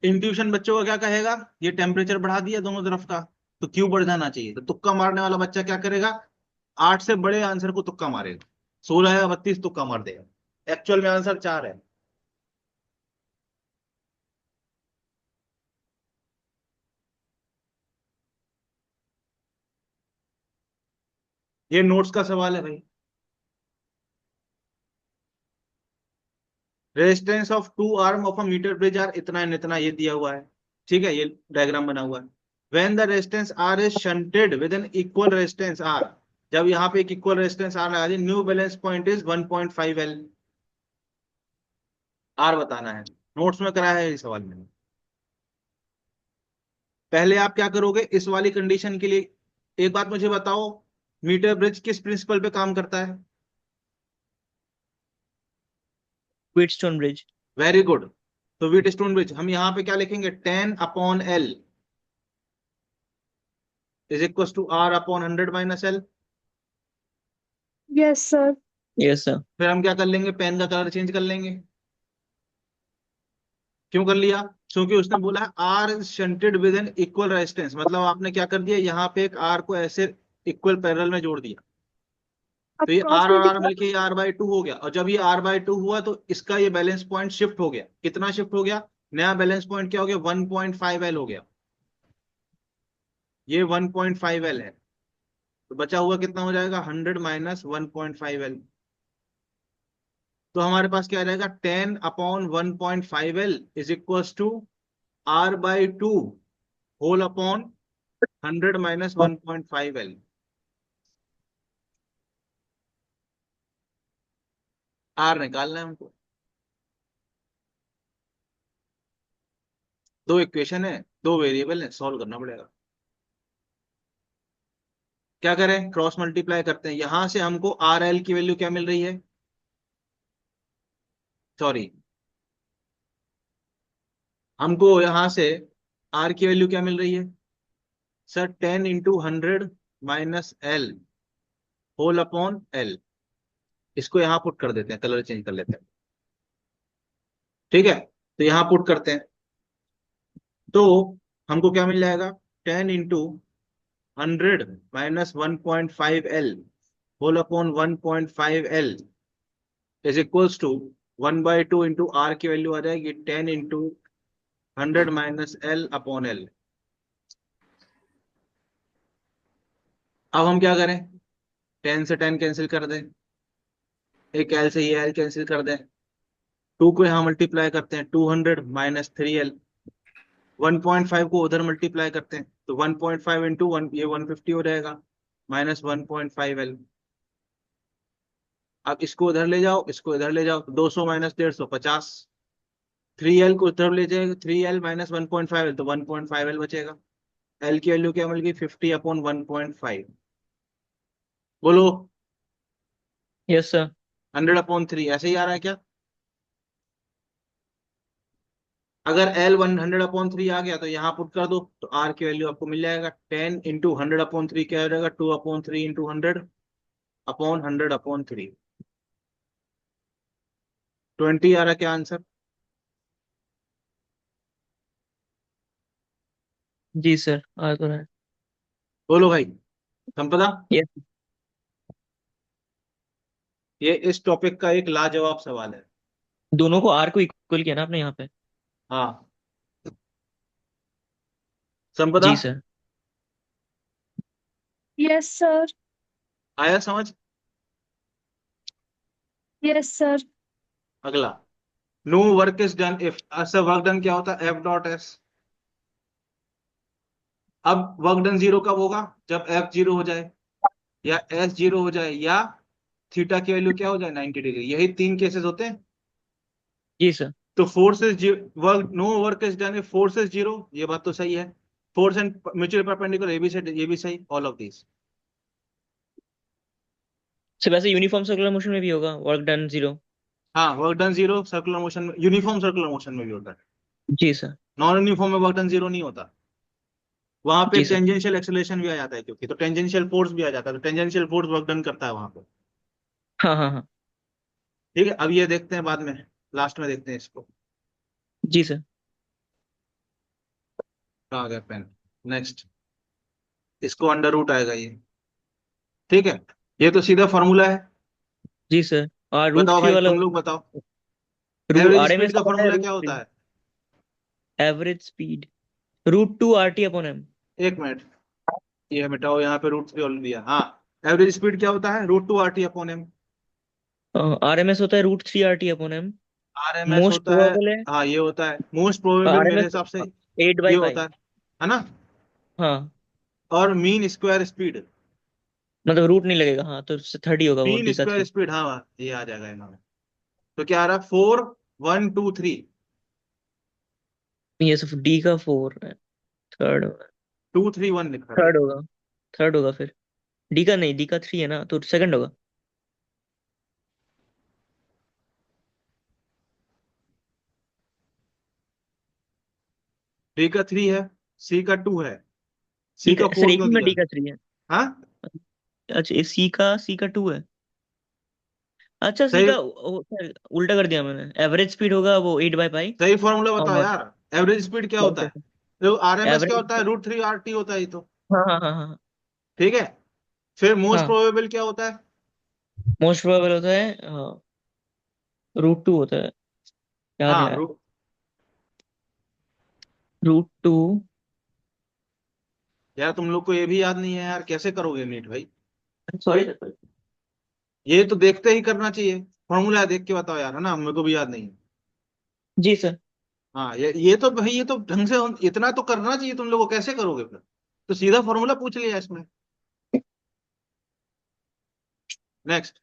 [SPEAKER 1] इंट्यूशन बच्चों का क्या कहेगा, ये टेम्परेचर बढ़ा दिया दोनों तरफ का, तो क्यू बढ़ जाना चाहिए, तो तुक्का मारने वाला बच्चा क्या करेगा, 8 से बड़े आंसर को तुक्का मारेगा, 16 या 32 तुक्का मार देगा, एक्चुअल में आंसर 4 है। ये नोट्स का सवाल है भाई। Resistance of two arm of a meter bridge R इतना एंड इतना, ये दिया हुआ है, ठीक है, ये डायग्राम बना हुआ है। When the resistance R is shunted with an equal resistance R, जब यहाँ पे एक इक्वल रेजिस्टेंस आर लगा दी, new balance point is 1.5 L, R बताना है, नोट्स में कराया है ये सवाल मैंने। पहले आप क्या करोगे इस वाली कंडीशन के लिए, एक बात मुझे बताओ, मीटर ब्रिज किस प्रिंसिपल पे काम करता है।
[SPEAKER 3] Wheatstone bridge.
[SPEAKER 1] Very good. तो व्हीटस्टोन ब्रिज हम यहाँ पे क्या लिखेंगे, 10 अपॉन L is equal to R upon 100 - L.
[SPEAKER 2] Yes sir
[SPEAKER 3] yes sir.
[SPEAKER 1] फिर हम क्या कर लेंगे, पेन का कलर चेंज कर लेंगे। क्यों कर लिया, क्योंकि उसने बोला है R is shunted with an equal resistance, मतलब आपने क्या कर दिया, यहाँ पे एक आर को ऐसे इक्वल पैरेलल में जोड़ दिया,
[SPEAKER 2] आप
[SPEAKER 1] तो ये
[SPEAKER 2] क्रॉस
[SPEAKER 1] आर और आर
[SPEAKER 2] मल्टीप्लाई
[SPEAKER 1] मिलके ये r/2 हो गया, और जब ये r/2 हुआ तो इसका ये बैलेंस पॉइंट शिफ्ट हो गया, कितना शिफ्ट हो गया, नया बैलेंस पॉइंट क्या हो गया, 1.5 एल हो गया, ये 1.5 एल है, तो बचा हुआ कितना हो जाएगा, 100 - 1.5 एल। तो हमारे पास क्या आ जाएगा, 10 upon 1.5 L is equal to r/2 whole upon 100 - 1.5 L. R निकालना है हमको, दो इक्वेशन है, दो वेरिएबल है, सॉल्व करना पड़ेगा। क्या करें, क्रॉस मल्टीप्लाई करते हैं, यहां से हमको आर एल की वैल्यू क्या मिल रही है, सॉरी, हमको यहां से आर की वैल्यू क्या मिल रही है, sir 10 into 100 minus L whole upon L. इसको यहां पुट कर देते हैं, कलर चेंज कर लेते हैं, ठीक है, तो यहां पुट करते हैं, तो हमको क्या मिल जाएगा, 10 into 100 minus 1.5 L whole upon 1.5 L is equals to 1/2 into R की वैल्यू आ जाएगी 10 into 100 minus L upon L. अब हम क्या करें, 10 से 10 कैंसिल कर दें, एक एल से ये एल कैंसिल कर दें, 2 को यहाँ मल्टीप्लाई करते हैं, 200 माइनस 3 एल, 1.5 को उधर मल्टीप्लाई करते हैं, तो 1.5 इंटू 1 ये 150 हो जाएगा, माइनस 1.5 एल। अब इसको उधर ले जाओ, इसको इधर ले जाओ, 200 माइनस 150 50, 3 एल को उधर ले जाएगा, 3 एल माइनस 1.5 एल, तो 1.5 एल बचेगा। एल की वैल्यू क्या मिल गई, 50 अपॉन 1.5, बोलो,
[SPEAKER 3] यस सर।
[SPEAKER 1] 100/3 ऐसे ही आ रहा है क्या, अगर एल 100/3 आ गया तो यहाँ पुट कर दो, तो आर की वैल्यू आपको मिल जाएगा 10 इंटू 100/3 क्या हो जाएगा, 2/3 इंटू 100 अपॉन 100/3, 20 आ रहा क्या आंसर,
[SPEAKER 3] जी सर, आ तो रहा है।
[SPEAKER 1] बोलो भाई संपदा।
[SPEAKER 3] यस।
[SPEAKER 1] ये इस टॉपिक का एक लाजवाब सवाल है।
[SPEAKER 3] दोनों को आर को इक्वल किया ना आपने यहाँ पे?
[SPEAKER 1] हाँ संपदा,
[SPEAKER 3] जी सर।
[SPEAKER 2] Yes sir.
[SPEAKER 1] आया समझ?
[SPEAKER 2] Yes sir.
[SPEAKER 1] अगला, no work is done if, ऐसा वर्क डन क्या होता है? F dot S. अब वर्क डन जीरो कब होगा? जब एफ जीरो हो जाए, या एस जीरो हो जाए, या थीटा की वैल्यू क्या हो जाए? 90 डिग्री। यही तीन केसेस होते हैं।
[SPEAKER 3] जी सर।
[SPEAKER 1] तो force is work, no work is done if force is zero, ये बात तो सही है। फोर्स एंड म्यूचुअल परपेंडिकुलर, ये भी सही, ऑल ऑफ दिस।
[SPEAKER 3] सर वैसे यूनिफॉर्म सर्कुलर मोशन में भी होगा वर्क डन जीरो?
[SPEAKER 1] हाँ, work done zero circular motion में, यूनिफॉर्म सर्कुलर मोशन में भी होता है।
[SPEAKER 3] जी सर।
[SPEAKER 1] नॉन यूनिफॉर्म में वर्क डन जीरो नहीं होता। वहां पे
[SPEAKER 3] जी सर।
[SPEAKER 1] टेंजेंशियल एक्सेलरेशन भी आ जाता है, क्योंकि तो टेंजेंशियल फोर्स भी आ जाता है, तो टेंजेंशियल फोर्स वर्क डन करता है वहां पे।
[SPEAKER 3] हाँ हाँ हाँ।
[SPEAKER 1] ठीक है, अब ये देखते हैं बाद में, लास्ट में देखते हैं इसको।
[SPEAKER 3] जी सर।
[SPEAKER 1] कहाँ गया पेन? नेक्स्ट, इसको अंडर रूट आएगा ये। ठीक है, ये तो सीधा फॉर्मूला है।
[SPEAKER 3] जी सर। और रूट
[SPEAKER 1] बताओ
[SPEAKER 3] थ्री
[SPEAKER 1] भाई,
[SPEAKER 3] वाला
[SPEAKER 1] तुम लोग बताओ,
[SPEAKER 3] रू
[SPEAKER 1] average
[SPEAKER 3] R M
[SPEAKER 1] speed
[SPEAKER 3] S
[SPEAKER 1] का
[SPEAKER 3] पता है?
[SPEAKER 1] फॉर्मूला
[SPEAKER 3] रूट
[SPEAKER 1] क्या होता
[SPEAKER 3] थ्री
[SPEAKER 1] है?
[SPEAKER 3] Average speed root two R T upon M.
[SPEAKER 1] एक मिनट, ये मिटाओ, यहाँ पे रूट थ्री ऑल दिया। हाँ, एवरेज स्पीड क्या होता है? Root two R T upon M.
[SPEAKER 3] R M S होता है root three R T upon M.
[SPEAKER 1] R M S
[SPEAKER 3] most
[SPEAKER 1] होता है,
[SPEAKER 3] प्रोबेबल है
[SPEAKER 1] हाँ ये होता है मोस्ट प्रोबेबल
[SPEAKER 3] आर एम
[SPEAKER 1] मेरे
[SPEAKER 3] एस
[SPEAKER 1] हिसाब से,
[SPEAKER 3] एट
[SPEAKER 1] ये
[SPEAKER 3] बाई
[SPEAKER 1] होता
[SPEAKER 3] पाई।
[SPEAKER 1] है ना?
[SPEAKER 3] हाँ,
[SPEAKER 1] और मीन स्क्वायर स्पीड,
[SPEAKER 3] मतलब रूट नहीं लगेगा, हाँ तो उससे थर्ड ही होगा वो
[SPEAKER 1] मीन
[SPEAKER 3] डी का
[SPEAKER 1] स्क्वायर
[SPEAKER 3] थ्री।
[SPEAKER 1] स्पीड, हाँ ये आ जाएगा यहाँ में। तो क्या आ रहा है? 4 1 2 3,
[SPEAKER 3] ये सिर्फ डी का फोर है। थर्ड
[SPEAKER 1] 2 3 1 लिखा है भाई।
[SPEAKER 3] थर्ड होगा। थर्ड होगा फिर। डी का नहीं, डी का थ्री है ना, तो सेकंड होगा।
[SPEAKER 1] डी का 3 है, सी का 2 है, सी
[SPEAKER 3] डी
[SPEAKER 1] का
[SPEAKER 3] का सर
[SPEAKER 1] 4
[SPEAKER 3] एक
[SPEAKER 1] क्यों
[SPEAKER 3] ही में
[SPEAKER 1] दिया?
[SPEAKER 3] डी का थ्री है।
[SPEAKER 1] हाँ
[SPEAKER 3] अच्छा सी का टू है। अच्छा सी
[SPEAKER 1] सही,
[SPEAKER 3] का सर उल्टा कर दिया मैंने, एवरेज स्पीड होगा वो एट बाई पाई।
[SPEAKER 1] सही फॉर्मूला बताओ
[SPEAKER 3] और
[SPEAKER 1] यार। एवरेज स्पीड क्या होता है? तो आरएमएस क्या
[SPEAKER 3] एवरेज,
[SPEAKER 1] होता है? रूट थ्री आर टी होता है ये तो।
[SPEAKER 3] हाँ हाँ हाँ हाँ
[SPEAKER 1] ठीक है, फिर मोस्ट
[SPEAKER 3] हाँ।
[SPEAKER 1] प्रोबेबल क्या होता है?
[SPEAKER 3] मोस्ट प्रोबेबल होता है रूट टू होता है। याद नहीं
[SPEAKER 1] हाँ
[SPEAKER 3] आ रहा। Root two.
[SPEAKER 1] यार तुम लोग को ये भी याद नहीं है यार, कैसे करोगे नीट भाई?
[SPEAKER 3] Sorry sir.
[SPEAKER 1] ये तो देखते ही करना चाहिए, फॉर्मूला देख के बताओ यार, है ना? मेरे को भी याद नहीं है।
[SPEAKER 3] जी सर।
[SPEAKER 1] हाँ, ये तो भाई, ये तो ढंग से इतना तो करना चाहिए तुम लोग को, कैसे करोगे फिर? तो सीधा फॉर्मूला पूछ लिया इसमें। Next,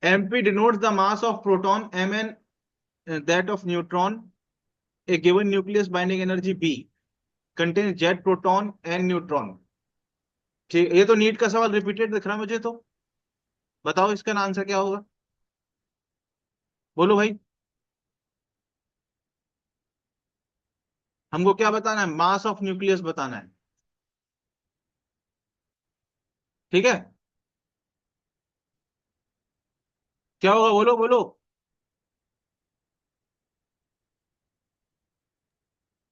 [SPEAKER 1] mp denotes the mass of proton, mn that of neutron. A given nucleus binding energy b contains jet proton and neutron. ठीक, ये तो नीट का सवाल रिपीटेड दिख रहा है मुझे तो। बताओ इसका आंसर क्या होगा? बोलो भाई, हमको क्या बताना है? मास ऑफ न्यूक्लियस बताना है। ठीक है, क्या होगा? बोलो बोलो।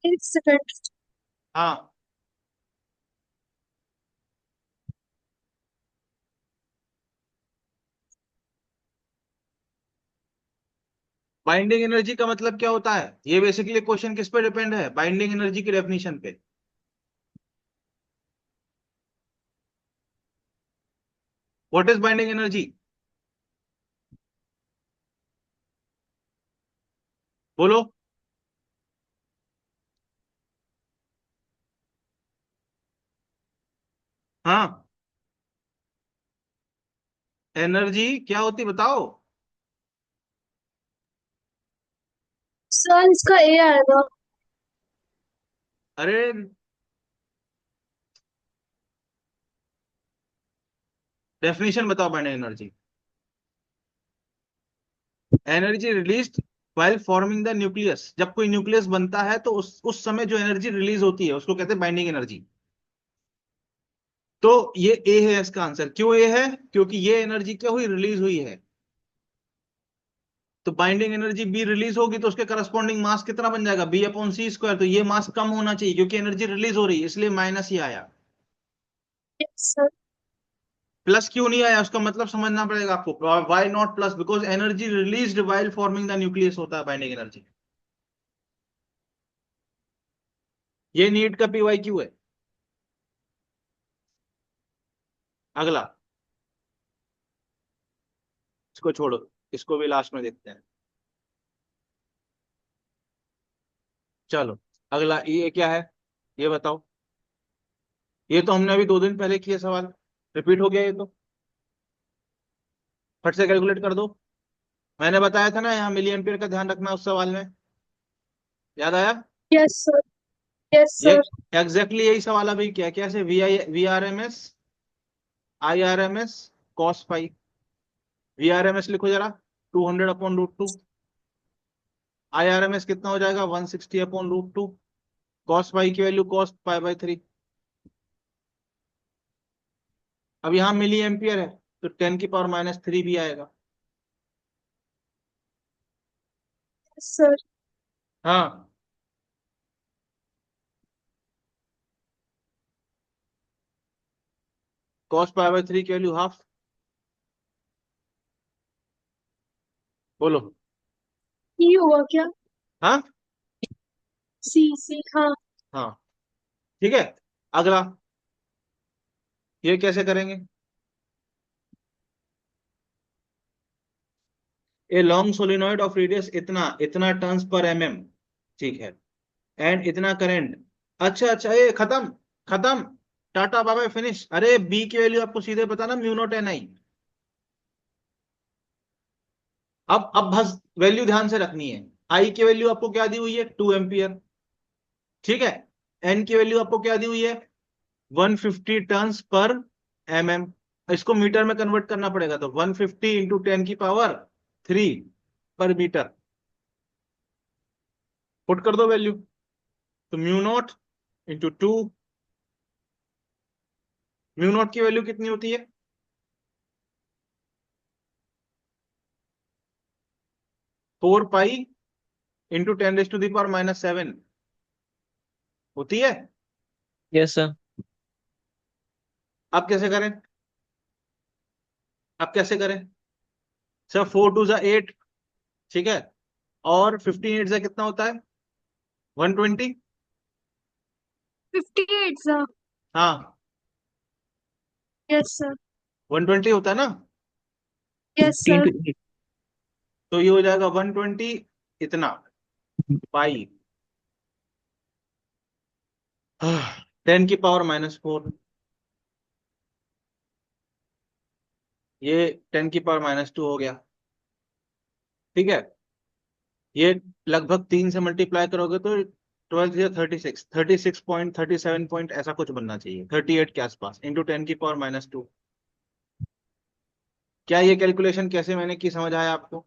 [SPEAKER 2] एक सेकंड।
[SPEAKER 1] हाँ, बाइंडिंग एनर्जी का मतलब क्या होता है? ये बेसिकली क्वेश्चन किस पे डिपेंड है? बाइंडिंग एनर्जी की डेफिनेशन पे। What is binding energy? बोलो। हाँ, एनर्जी क्या होती बताओ।
[SPEAKER 2] सर इसका ए आएगा।
[SPEAKER 1] अरे, डेफिनेशन बताओ binding energy. Energy released while forming the nucleus, जब कोई न्यूक्लियस बनता है तो उस समय जो एनर्जी रिलीज होती है उसको कहते हैं बाइंडिंग एनर्जी। तो ये ए है इसका आंसर। क्यों ए है? क्योंकि ये एनर्जी क्या हुई? रिलीज हुई है। तो बाइंडिंग एनर्जी बी रिलीज होगी तो उसके करस्पॉन्डिंग मास कितना बन जाएगा? बी अपॉन सी स्क्वायर। तो ये मास कम होना चाहिए क्योंकि एनर्जी रिलीज हो रही है, इसलिए माइनस ही आया।
[SPEAKER 2] Yes sir.
[SPEAKER 1] प्लस क्यों नहीं आया, उसका मतलब समझना पड़ेगा आपको। Why not plus? Because energy released while forming the nucleus होता है बाइंडिंग एनर्जी। ये नीट का पीवाई क्यू है। अगला, इसको छोड़ो, इसको भी लास्ट में देखते हैं। चलो अगला, ये क्या है, ये बताओ। ये तो हमने अभी 2 दिन पहले किया सवाल, रिपीट हो गया ये तो। फट से कैलकुलेट कर दो। मैंने बताया था ना यहाँ मिली एम्पियर का ध्यान रखना उस सवाल में, याद आया?
[SPEAKER 2] Yes sir. यस
[SPEAKER 1] ये
[SPEAKER 2] सर।
[SPEAKER 1] एग्जैक्टली यही सवाल अभी किया, कैसे? V R M S, I R M S, cos phi. V R M S लिखो जरा, 200/√2। आई आर एम एस कितना हो जाएगा? 160/√2। कॉस फाई की वैल्यू कॉस पाई/3। अब यहाँ मिली एम्पियर है तो 10⁻³ भी आएगा।
[SPEAKER 2] सर।
[SPEAKER 1] हाँ, कॉस पाई/3 की वैल्यू हाफ। बोलो।
[SPEAKER 2] ई हुआ क्या?
[SPEAKER 1] हाँ
[SPEAKER 2] सी सी हाँ।
[SPEAKER 1] हाँ, ठीक है। अगला, ये कैसे करेंगे? A long solenoid of radius इतना इतना टर्न्स पर एमएम, ठीक है, एंड इतना करंट। अच्छा अच्छा, ये खत्म, खत्म, टाटा बाय बाय, फिनिश। अरे बी की वैल्यू आपको सीधे पता ना, μ0 Ni। अब बस वैल्यू ध्यान से रखनी है। आई की वैल्यू आपको क्या दी हुई है? 2 एम्पियर, ठीक है। एन की वैल्यू आपको क्या दी हुई है? 150 टर्न्स पर एमएम। इसको मीटर में कन्वर्ट करना पड़ेगा, तो 150 इंटू 10⁻³ पर मीटर। पुट कर दो वैल्यू, तो μ0 × 2। μ0 की वैल्यू कितनी होती है? 4 पाई × 10⁻⁷ होती है।
[SPEAKER 3] Yes sir.
[SPEAKER 1] अब कैसे करें? अब कैसे करें? सर 4 × 2 = 8, ठीक है, और 15 × 8 कितना होता है? 120।
[SPEAKER 2] 58 सर।
[SPEAKER 1] हाँ,
[SPEAKER 2] यस सर।
[SPEAKER 1] 120 होता है ना।
[SPEAKER 2] Yes
[SPEAKER 3] 15
[SPEAKER 2] sir.
[SPEAKER 3] to 8।
[SPEAKER 1] तो ये हो जाएगा 120 इतना पाई 10⁻⁻4। ये 10⁻⁻2 हो गया, ठीक है। ये लगभग 3 से मल्टीप्लाई करोगे तो 12 या 36, 36.37 ऐसा कुछ बनना चाहिए, 38 के आसपास, इंटू 10⁻⁻2। क्या ये कैलकुलेशन कैसे मैंने की, समझ आया आपको?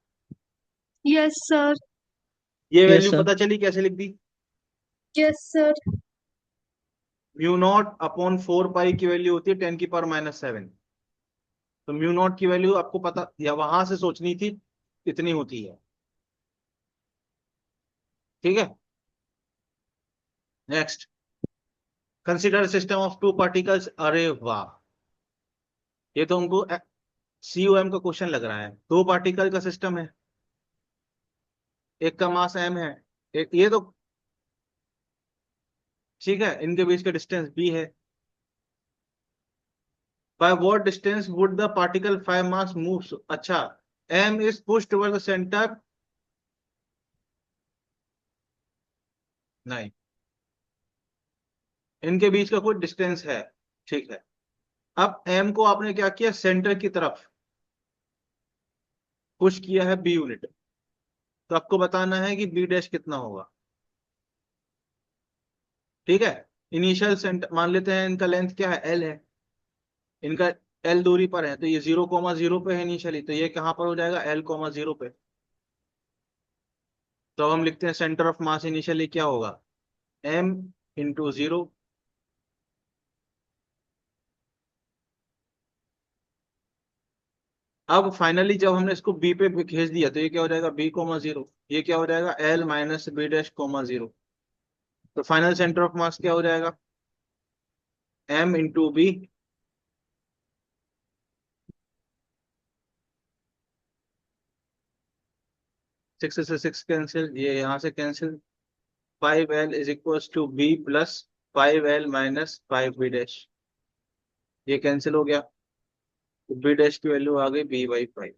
[SPEAKER 2] Yes sir.
[SPEAKER 1] ये
[SPEAKER 3] यस
[SPEAKER 1] वैल्यू
[SPEAKER 3] सर।
[SPEAKER 1] पता चली कैसे लिख दी?
[SPEAKER 2] Yes sir.
[SPEAKER 1] μ0/4 पाई की वैल्यू होती है 10⁻⁷। तो μ0 की वैल्यू आपको पता या वहां से सोचनी थी, इतनी होती है, ठीक है। Next, consider system of 2 particles. अरे वाह, ये तो हमको COM का क्वेश्चन लग रहा है। 2 पार्टिकल का सिस्टम है, एक का मास m है, एक ये तो, ठीक है, इनके बीच का डिस्टेंस b है। By what distance would the particle 5 mass move? अच्छा, m is push toward the centre. नहीं, इनके बीच का कोई डिस्टेंस है, ठीक है। अब m को आपने क्या किया? सेंटर की तरफ पुश किया है b यूनिट, तो आपको बताना है कि b डैश कितना होगा, ठीक है। इनिशियल सेंटर मान लेते हैं, इनका लेंथ क्या है? l है, इनका l दूरी पर है, तो ये 0,0 पे है इनिशियली, तो ये कहां पर हो जाएगा? l,0 पे। तो अब हम लिखते हैं सेंटर ऑफ मास इनिशियली क्या होगा? m × 0। अब फाइनली जब हमने इसको b पे भेज दिया तो ये क्या हो जाएगा? b,0। ये क्या हो जाएगा? l - b',0। तो फाइनल सेंटर ऑफ मास क्या हो जाएगा? m × b 6 से 6 कैंसिल, ये यहाँ से cancel, 5L is equal to B plus 5L minus 5B dash, ये कैंसिल हो गया, तो बी डैश की वैल्यू आ गई B/5।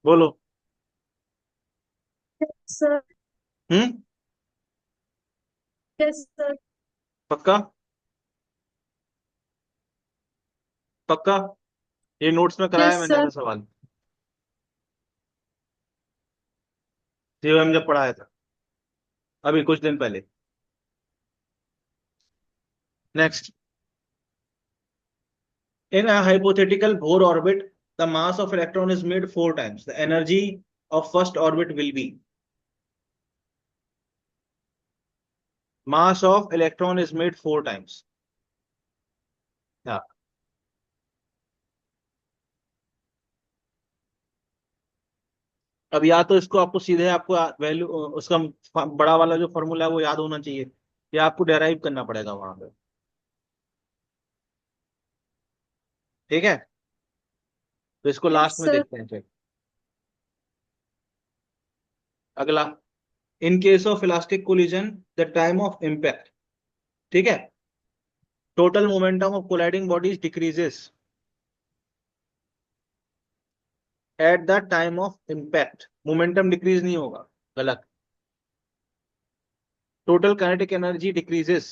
[SPEAKER 1] बोलो।
[SPEAKER 2] सर।
[SPEAKER 1] Hmm,
[SPEAKER 2] yes sir.
[SPEAKER 1] पक्का? पक्का? ये नोट्स में कराया
[SPEAKER 2] यस
[SPEAKER 1] मैंने
[SPEAKER 2] सर।
[SPEAKER 1] ऐसा सवाल, थ्योरम जब पढ़ाया था अभी कुछ दिन पहले। Next, in a hypothetical Bohr orbit, the mass of electron is made 4 times. The energy of first orbit will be, mass of electron is made 4 times. Yeah. अब या तो इसको आपको सीधे आपको वैल्यू उसका बड़ा वाला जो फॉर्मूला है वो याद होना चाहिए, या आपको डेराइव करना पड़ेगा वहां पे। ठीक है, तो इसको
[SPEAKER 2] यस
[SPEAKER 1] लास्ट में
[SPEAKER 2] सर।
[SPEAKER 1] देखते हैं फिर। अगला, in case of elastic collision the time of impact, ठीक है, total momentum of colliding bodies decreases at the time of impact, momentum decrease नहीं होगा, गलत। Total kinetic energy decreases,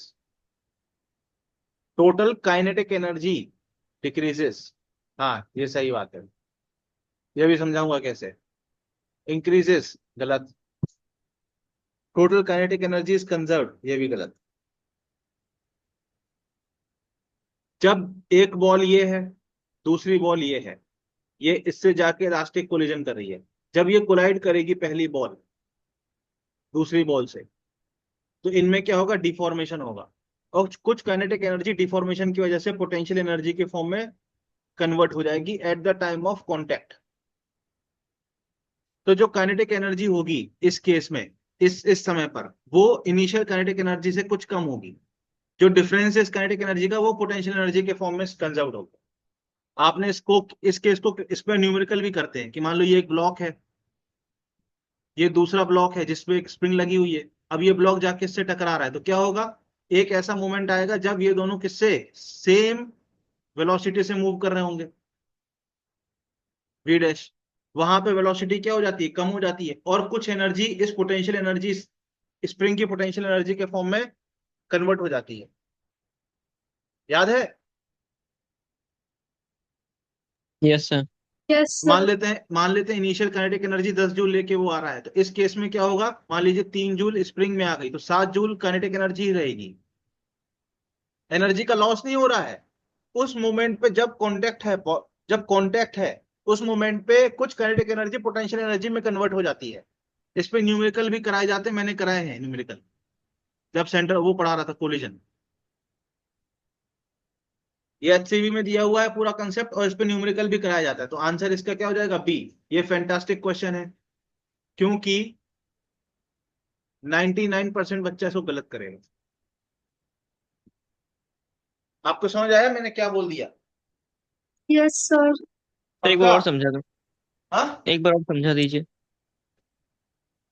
[SPEAKER 1] total kinetic energy decreases, हाँ ये सही बात है, ये भी समझाऊंगा कैसे। इंक्रीजेस, गलत। Total kinetic energy is conserve, ये भी गलत। जब एक बॉल ये है, दूसरी बॉल ये है, ये इससे जाके इलास्टिक कोलिजन कर रही है, जब ये कोलाइड करेगी पहली बॉल दूसरी बॉल से, तो इनमें क्या होगा, डिफॉर्मेशन होगा, और कुछ काइनेटिक एनर्जी डिफॉर्मेशन की वजह से पोटेंशियल एनर्जी के फॉर्म में कन्वर्ट हो जाएगी at the time of contact. तो जो काइनेटिक एनर्जी होगी इस केस में, इस समय पर, वो इनिशियल काइनेटिक एनर्जी से कुछ कम होगी। जो डिफरेंस है इस काइनेटिक एनर्जी का, वो पोटेंशियल एनर्जी के फॉर्म में कंजर्व होगा। आपने इसको, इस केस को इस पर न्यूमेरिकल भी करते हैं कि मान लो ये एक ब्लॉक है, ये दूसरा ब्लॉक है जिसपे एक स्प्रिंग लगी हुई है, अब ये ब्लॉक जाके इससे टकरा रहा है, तो क्या होगा, एक ऐसा मोमेंट आएगा जब ये दोनों किससे सेम वेलोसिटी से मूव कर रहे होंगे, वी डैश, वहां पे वेलोसिटी क्या हो जाती है, कम हो जाती है, और कुछ एनर्जी इस पोटेंशियल एनर्जी, स्प्रिंग की पोटेंशियल एनर्जी के फॉर्म में कन्वर्ट हो जाती है। याद है?
[SPEAKER 3] Yes sir.
[SPEAKER 2] Yes sir.
[SPEAKER 1] मान लेते हैं इनिशियल काइनेटिक एनर्जी 10 जूल लेके वो आ रहा है, तो इस केस में क्या होगा, मान लीजिए 3 जूल स्प्रिंग में आ गई, तो 7 जूल काइनेटिक एनर्जी ही रहेगी, एनर्जी का लॉस नहीं हो रहा है। उस मोमेंट पे जब कांटेक्ट है, जब कांटेक्ट है, उस मोमेंट पे कुछ काइनेटिक एनर्जी पोटेंशियल एनर्जी में कन्वर्ट हो जाती है। इस पे न्यूमेरिकल भी कराए जाते हैं, मैंने कराए हैं न्यूमेरिकल, जब सेंटर वो पढ़ा रहा था कोलिजन। ये HCV में दिया हुआ है पूरा कंसेप्ट, और इस पे न्यूमेरिकल भी कराया जाता है, तो आंसर इसका क्या हो जाएगा, बी। ये फैंटास्टिक क्वेश्चन है, क्योंकि 99% बच्चा इसको गलत करेगा। आपको समझ आया मैंने क्या बोल दिया?
[SPEAKER 2] Yes sir.
[SPEAKER 3] एक बार
[SPEAKER 1] पक्का?
[SPEAKER 3] और समझा दो,
[SPEAKER 1] हाँ,
[SPEAKER 3] एक बार और समझा दीजिए।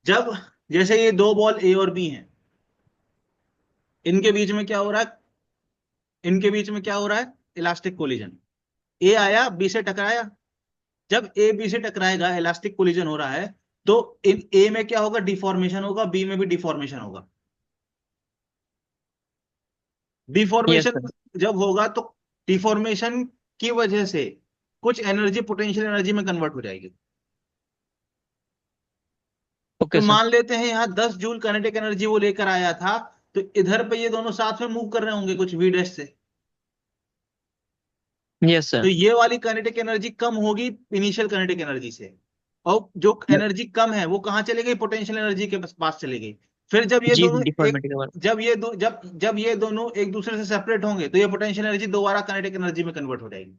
[SPEAKER 1] जब जैसे ये दो बॉल ए और बी हैं, इनके बीच में क्या हो रहा है, इनके बीच में क्या हो रहा है, इलास्टिक कोलिजन। ए आया बी से टकराया, जब ए बी से टकराएगा, इलास्टिक कोलिजन हो रहा है, तो इन ए में क्या होगा, डिफॉर्मेशन होगा, बी में भी डिफॉर्मेशन होगा।
[SPEAKER 3] Yes
[SPEAKER 1] deformation
[SPEAKER 3] sir.
[SPEAKER 1] जब होगा तो डिफॉर्मेशन की वजह से कुछ एनर्जी पोटेंशियल एनर्जी में कन्वर्ट हो जाएगी। तो
[SPEAKER 3] ओके सर।
[SPEAKER 1] मान लेते हैं यहाँ 10 जूल काइनेटिक एनर्जी वो लेकर आया था, तो इधर पे ये दोनों साथ में मूव कर रहे होंगे कुछ वी डैश से,
[SPEAKER 3] यस
[SPEAKER 1] तो
[SPEAKER 3] सर।
[SPEAKER 1] ये वाली काइनेटिक एनर्जी कम होगी इनिशियल काइनेटिक एनर्जी से, और जो एनर्जी कम है वो कहाँ चली गई, पोटेंशियल एनर्जी के पास चली गई। फिर जब ये
[SPEAKER 3] जी
[SPEAKER 1] दोनों एक,
[SPEAKER 3] डिफॉर्मेटी के बाद।
[SPEAKER 1] जब ये दोनों एक दूसरे से सेपरेट होंगे, तो ये पोटेंशियल एनर्जी दोबारा काइनेटिक एनर्जी में कन्वर्ट हो जाएगी।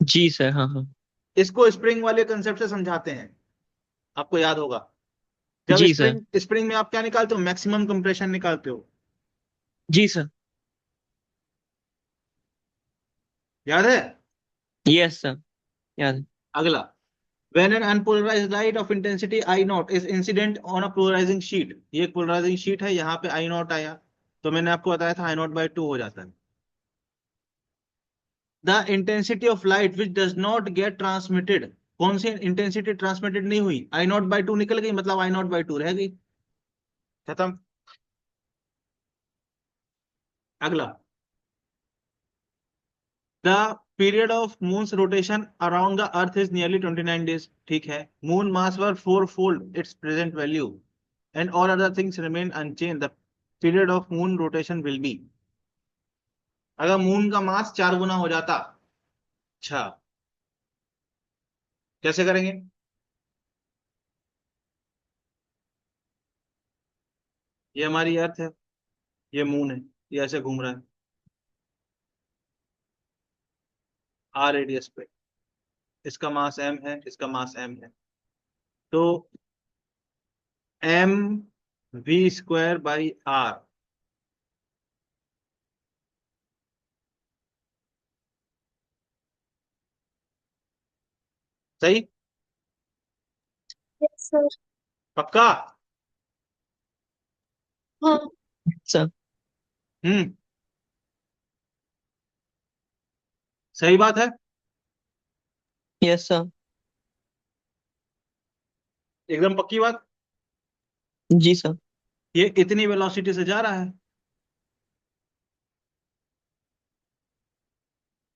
[SPEAKER 3] जी सर, हाँ हाँ।
[SPEAKER 1] इसको स्प्रिंग वाले कंसेप्ट से समझाते हैं, आपको याद होगा। जब
[SPEAKER 3] जी सर।
[SPEAKER 1] स्प्रिंग स्प्रिंग में आप क्या निकालते हो, मैक्सिमम कंप्रेशन निकालते हो,
[SPEAKER 3] जी सर।
[SPEAKER 1] याद है?
[SPEAKER 3] यस सर, याद है।
[SPEAKER 1] अगला, when an unpolarized light of intensity I naught is incident on a polarizing sheet, ये एक polarizing sheet है, यहाँ पे I naught आया, तो मैंने आपको बताया था I naught by 2 हो जाता है. The intensity of light which does not get transmitted, कौन सी इंटेंसिटी ट्रांसमिटेड नहीं हुई, I naught by 2 निकल गई, मतलब I naught by 2 रह गई, खत्म. अगला, the period of moon's rotation around the earth is nearly 29 days, ठीक है. Moon mass were fourfold its present value and all other things remain unchanged, the period of moon rotation will be, अगर मून का मास 4 गुना हो जाता, अच्छा कैसे करेंगे? ये हमारी अर्थ है, ये मून है, ये ऐसे घूम रहा है आर रेडियस पे, इसका मास m है, इसका मास m है, तो m v square by r, सही?
[SPEAKER 2] Yes sir.
[SPEAKER 1] पक्का?
[SPEAKER 2] हाँ.
[SPEAKER 3] सर,
[SPEAKER 1] हम्म, सही बात है,
[SPEAKER 3] यस सर,
[SPEAKER 1] एकदम पक्की बात.
[SPEAKER 3] जी सर,
[SPEAKER 1] ये इतनी वेलोसिटी से जा रहा है,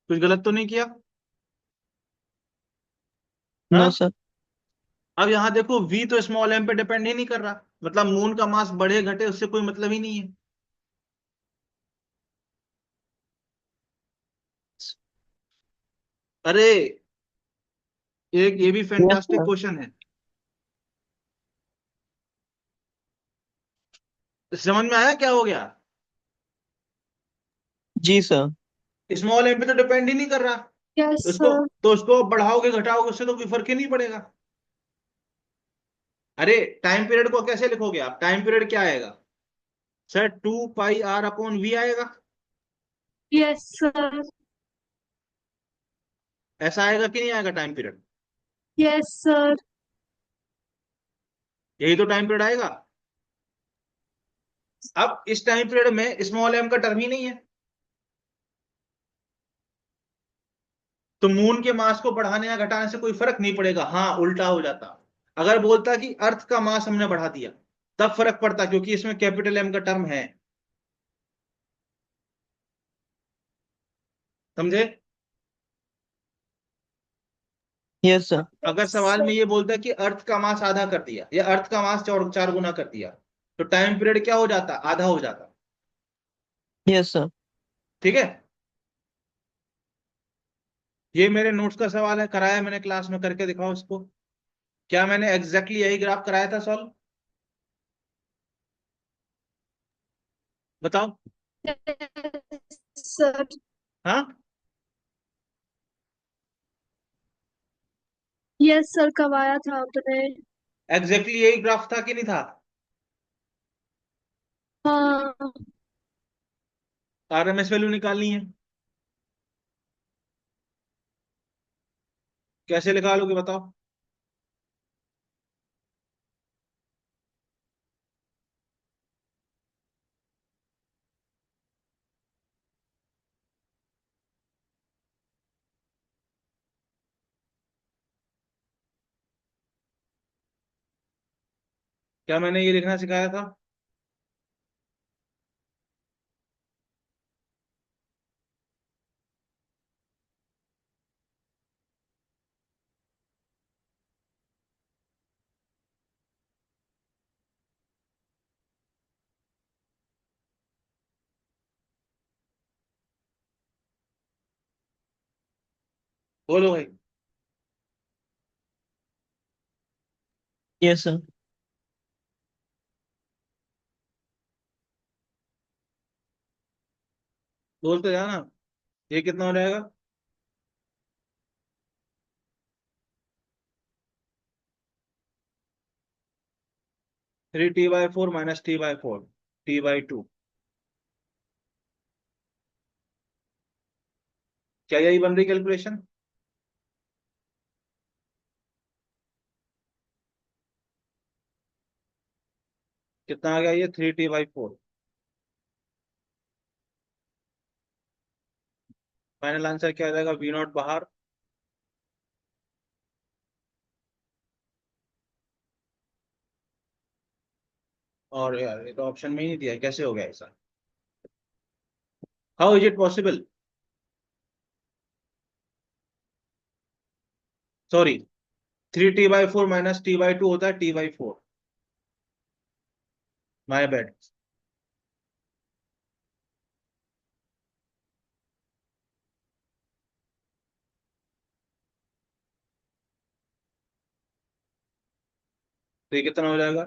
[SPEAKER 1] कुछ गलत तो नहीं किया?
[SPEAKER 3] नो
[SPEAKER 1] हाँ.
[SPEAKER 3] सर,
[SPEAKER 1] अब यहाँ देखो v तो स्मॉल m पे डिपेंड ही नहीं कर रहा, मतलब मून का मास बढ़े घटे उससे कोई मतलब ही नहीं है. अरे एक ये भी
[SPEAKER 3] यस
[SPEAKER 1] फैंटास्टिक
[SPEAKER 3] सर,
[SPEAKER 1] क्वेश्चन है, समझ में आया क्या हो गया?
[SPEAKER 3] जी सर,
[SPEAKER 1] स्मॉल m पे तो डिपेंड ही नहीं कर रहा,
[SPEAKER 2] यस
[SPEAKER 1] उसको
[SPEAKER 2] सर.
[SPEAKER 1] तो उसको बढ़ाओगे घटाओगे उससे तो कोई फर्क ही नहीं पड़ेगा. अरे टाइम पीरियड को कैसे लिखोगे आप, टाइम पीरियड क्या आएगा सर, 2 πr/v आएगा,
[SPEAKER 2] यस सर.
[SPEAKER 1] ऐसा आएगा कि नहीं आएगा टाइम पीरियड?
[SPEAKER 2] Yes sir.
[SPEAKER 1] यही तो टाइम पीरियड आएगा. अब इस टाइम पीरियड में स्मॉल m का टर्म ही नहीं है, तो मून के मास को बढ़ाने या घटाने से कोई फर्क नहीं पड़ेगा. हाँ उल्टा हो जाता, अगर बोलता कि अर्थ का मास हमने बढ़ा दिया तब फर्क पड़ता, क्योंकि इसमें कैपिटल M का टर्म है, समझे?
[SPEAKER 3] यस सर,
[SPEAKER 1] अगर सवाल में ये बोलता कि अर्थ का मास आधा कर दिया या अर्थ का मास 4 गुना कर दिया, तो टाइम पीरियड क्या हो जाता, आधा हो जाता.
[SPEAKER 3] यस सर,
[SPEAKER 1] ठीक है, ये मेरे नोट्स का सवाल है, कराया मैंने क्लास में, करके दिखाओ इसको. क्या मैंने एग्जैक्टली यही ग्राफ कराया था सॉल्व, बताओ?
[SPEAKER 2] सर.
[SPEAKER 1] हाँ
[SPEAKER 2] यस सर, करवाया था आपने.
[SPEAKER 1] एग्जैक्टली यही ग्राफ था कि नहीं था?
[SPEAKER 2] हाँ.
[SPEAKER 1] आरएमएस वैल्यू निकालनी है, कैसे निकालोगे बताओ? क्या मैंने ये लिखना सिखाया था? बोलो भाई.
[SPEAKER 3] यस सर,
[SPEAKER 1] बोलते जाना, ये कितना हो जाएगा? Three t/4 minus t/4 t/2, क्या यही बन रही कैलकुलेशन? कितना आ गया ये 3T/4। फाइनल आंसर क्या आ जाएगा, V0 बाहर। और यार ये तो ऑप्शन में ही नहीं दिया, कैसे हो गया ऐसा, how is it possible. Sorry, 3T/4 minus T/2 होता है T/4। My bad. तो ये कितना हो जाएगा,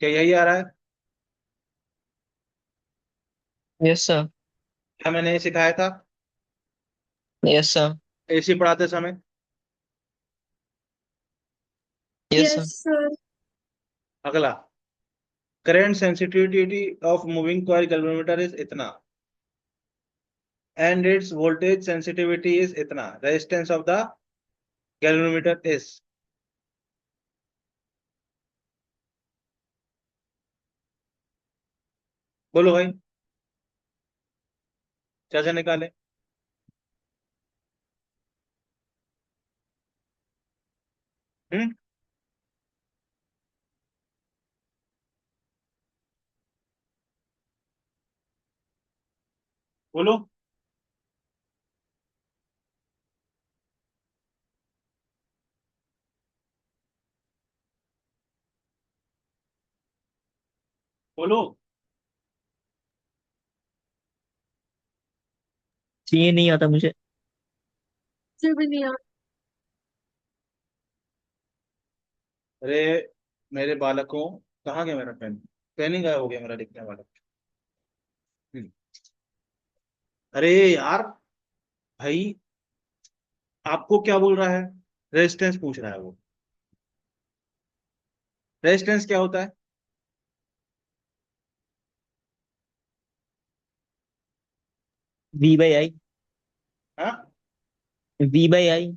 [SPEAKER 1] क्या यही आ रहा है।
[SPEAKER 3] Yes sir.
[SPEAKER 1] क्या मैंने ये सिखाया था
[SPEAKER 3] यस सर।
[SPEAKER 1] एसी पढ़ाते समय।
[SPEAKER 3] Yes sir.
[SPEAKER 2] Yes sir.
[SPEAKER 1] अगला, current sensitivity of moving coil galvanometer is इतना, and its voltage sensitivity is इतना, resistance of the galvanometer is. बोलो भाई, कैसे निकाले। हम्म, बोलो। बोलो।
[SPEAKER 3] ये नहीं आता मुझे।
[SPEAKER 2] मुझे भी नहीं आता।
[SPEAKER 1] अरे मेरे बालकों, कहाँ गया मेरा पेन, पेन ही गायब हो गया मेरा लिखने वाला। हम्म, अरे यार भाई, आपको क्या बोल रहा है, रेजिस्टेंस पूछ रहा है वो। रेजिस्टेंस क्या होता है।
[SPEAKER 3] V/I।
[SPEAKER 1] हाँ,
[SPEAKER 3] V/I।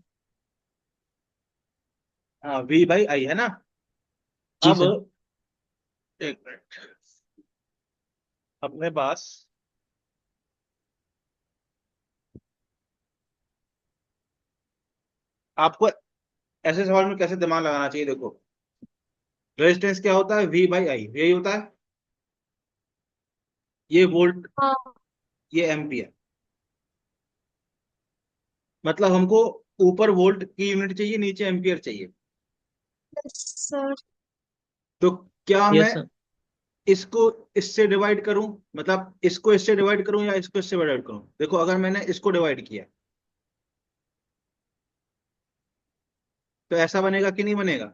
[SPEAKER 1] हाँ V/I है ना।
[SPEAKER 3] जी
[SPEAKER 1] अब
[SPEAKER 3] सर।
[SPEAKER 1] एक मिनट, अपने पास आपको ऐसे सवाल में कैसे दिमाग लगाना चाहिए, देखो रेजिस्टेंस क्या होता है, V/I यही होता है। ये वोल्ट,
[SPEAKER 2] हाँ।
[SPEAKER 1] ये एम्पियर, मतलब हमको ऊपर वोल्ट की यूनिट चाहिए, नीचे एम्पियर चाहिए।
[SPEAKER 2] Yes sir.
[SPEAKER 1] तो क्या मैं
[SPEAKER 3] यस सर।
[SPEAKER 1] इसको इससे डिवाइड करूं, मतलब इसको इससे डिवाइड करूं या इसको इससे डिवाइड करूं। देखो अगर मैंने इसको डिवाइड किया तो ऐसा बनेगा कि नहीं बनेगा।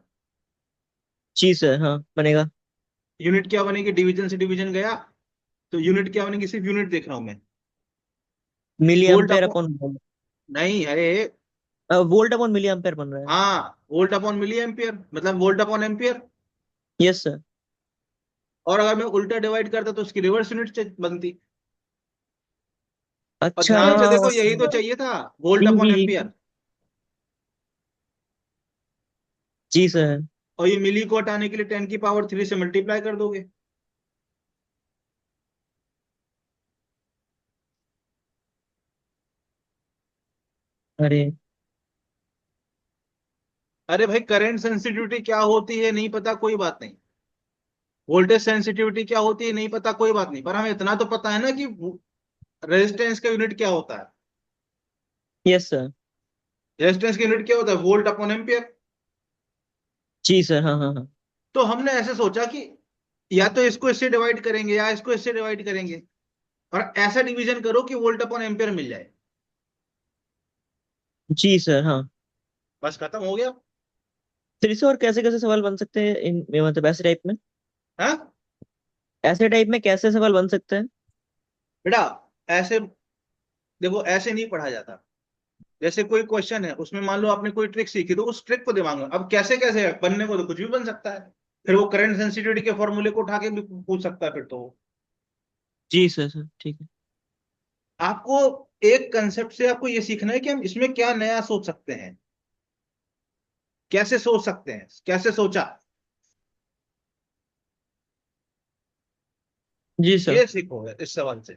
[SPEAKER 3] जी सर, हाँ बनेगा।
[SPEAKER 1] यूनिट क्या बनेगी, डिवीजन से डिवीजन गया तो यूनिट क्या बनेगी, सिर्फ यूनिट देख रहा हूं मैं।
[SPEAKER 3] Milli
[SPEAKER 1] volt
[SPEAKER 3] ampere
[SPEAKER 1] upon,
[SPEAKER 3] upon.
[SPEAKER 1] नहीं अरे,
[SPEAKER 3] वोल्ट अपॉन मिली एम्पेयर बन रहा है।
[SPEAKER 1] हाँ वोल्ट अपॉन मिली एम्पियर, मतलब volt upon ampere.
[SPEAKER 3] Yes sir.
[SPEAKER 1] और अगर मैं उल्टा डिवाइड करता तो उसकी रिवर्स यूनिट बनती। और
[SPEAKER 3] अच्छा।
[SPEAKER 1] ध्यान से देखो यही तो चाहिए था, वोल्ट
[SPEAKER 3] जी
[SPEAKER 1] अपॉन
[SPEAKER 3] जी जी।
[SPEAKER 1] एम्पियर।
[SPEAKER 3] जी सर।
[SPEAKER 1] और ये मिली को हटाने के लिए 10 की पावर 3 से मल्टीप्लाई कर दोगे।
[SPEAKER 3] अरे।
[SPEAKER 1] अरे भाई, करंट सेंसिटिविटी क्या होती है नहीं पता, कोई बात नहीं। वोल्टेज सेंसिटिविटी क्या होती है नहीं पता, कोई बात नहीं, पर हमें इतना तो पता है ना कि रेजिस्टेंस का यूनिट क्या होता है।
[SPEAKER 3] Yes sir.
[SPEAKER 1] रेजिस्टेंस का यूनिट क्या होता है, वोल्ट अपॉन एम्पियर।
[SPEAKER 3] जी सर, हाँ हाँ हाँ।
[SPEAKER 1] तो हमने ऐसे सोचा कि या तो इसको इससे डिवाइड करेंगे या इसको इससे डिवाइड करेंगे, और ऐसा डिवीजन करो कि वोल्ट अपॉन एम्पियर मिल जाए।
[SPEAKER 3] जी सर, हाँ।
[SPEAKER 1] बस खत्म हो गया।
[SPEAKER 3] फिर से और कैसे कैसे सवाल बन सकते हैं इन मतलब ऐसे टाइप में?
[SPEAKER 1] हाँ
[SPEAKER 3] ऐसे टाइप में कैसे सवाल बन सकते हैं?
[SPEAKER 1] बेटा, ऐसे देखो, ऐसे नहीं पढ़ा जाता। जैसे कोई क्वेश्चन है उसमें मान लो आपने कोई ट्रिक सीखी तो उस ट्रिक को दिमाग में, अब कैसे कैसे है बनने को तो कुछ भी बन सकता है। फिर वो करंट सेंसिटिविटी के फॉर्मूले को उठा के भी पूछ सकता है फिर तो वो।
[SPEAKER 3] जी सर, सर ठीक है।
[SPEAKER 1] आपको एक कंसेप्ट से आपको ये सीखना है कि हम इसमें क्या नया सोच सकते हैं, कैसे सोच सकते हैं, कैसे सोचा,
[SPEAKER 3] जी सर।
[SPEAKER 1] ये सीखो इस सवाल से।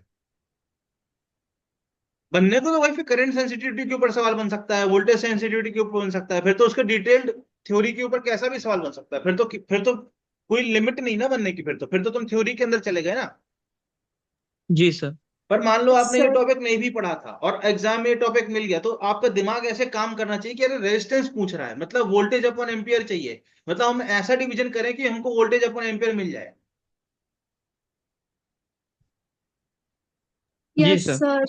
[SPEAKER 1] बनने को तो भाई फिर करंट सेंसिटिविटी के ऊपर सवाल बन सकता है, वोल्टेज सेंसिटिविटी के ऊपर बन सकता है, फिर तो उसके डिटेल्ड थ्योरी के ऊपर कैसा भी सवाल बन सकता है, फिर तो कोई लिमिट नहीं ना बनने की, फिर तो तुम थ्योरी के अंदर चले गए ना।
[SPEAKER 3] जी सर।
[SPEAKER 1] पर मान लो आपने ये
[SPEAKER 2] सर
[SPEAKER 1] टॉपिक नहीं भी पढ़ा था और एग्जाम में ये टॉपिक मिल गया, तो आपका दिमाग ऐसे काम करना चाहिए कि अरे रेजिस्टेंस पूछ रहा है, मतलब वोल्टेज अपॉन एम्पियर चाहिए, मतलब हम ऐसा डिवीजन करें कि हमको वोल्टेज अपॉन एम्पियर मिल जाए।
[SPEAKER 3] जी
[SPEAKER 2] यस
[SPEAKER 3] सर।
[SPEAKER 2] सर।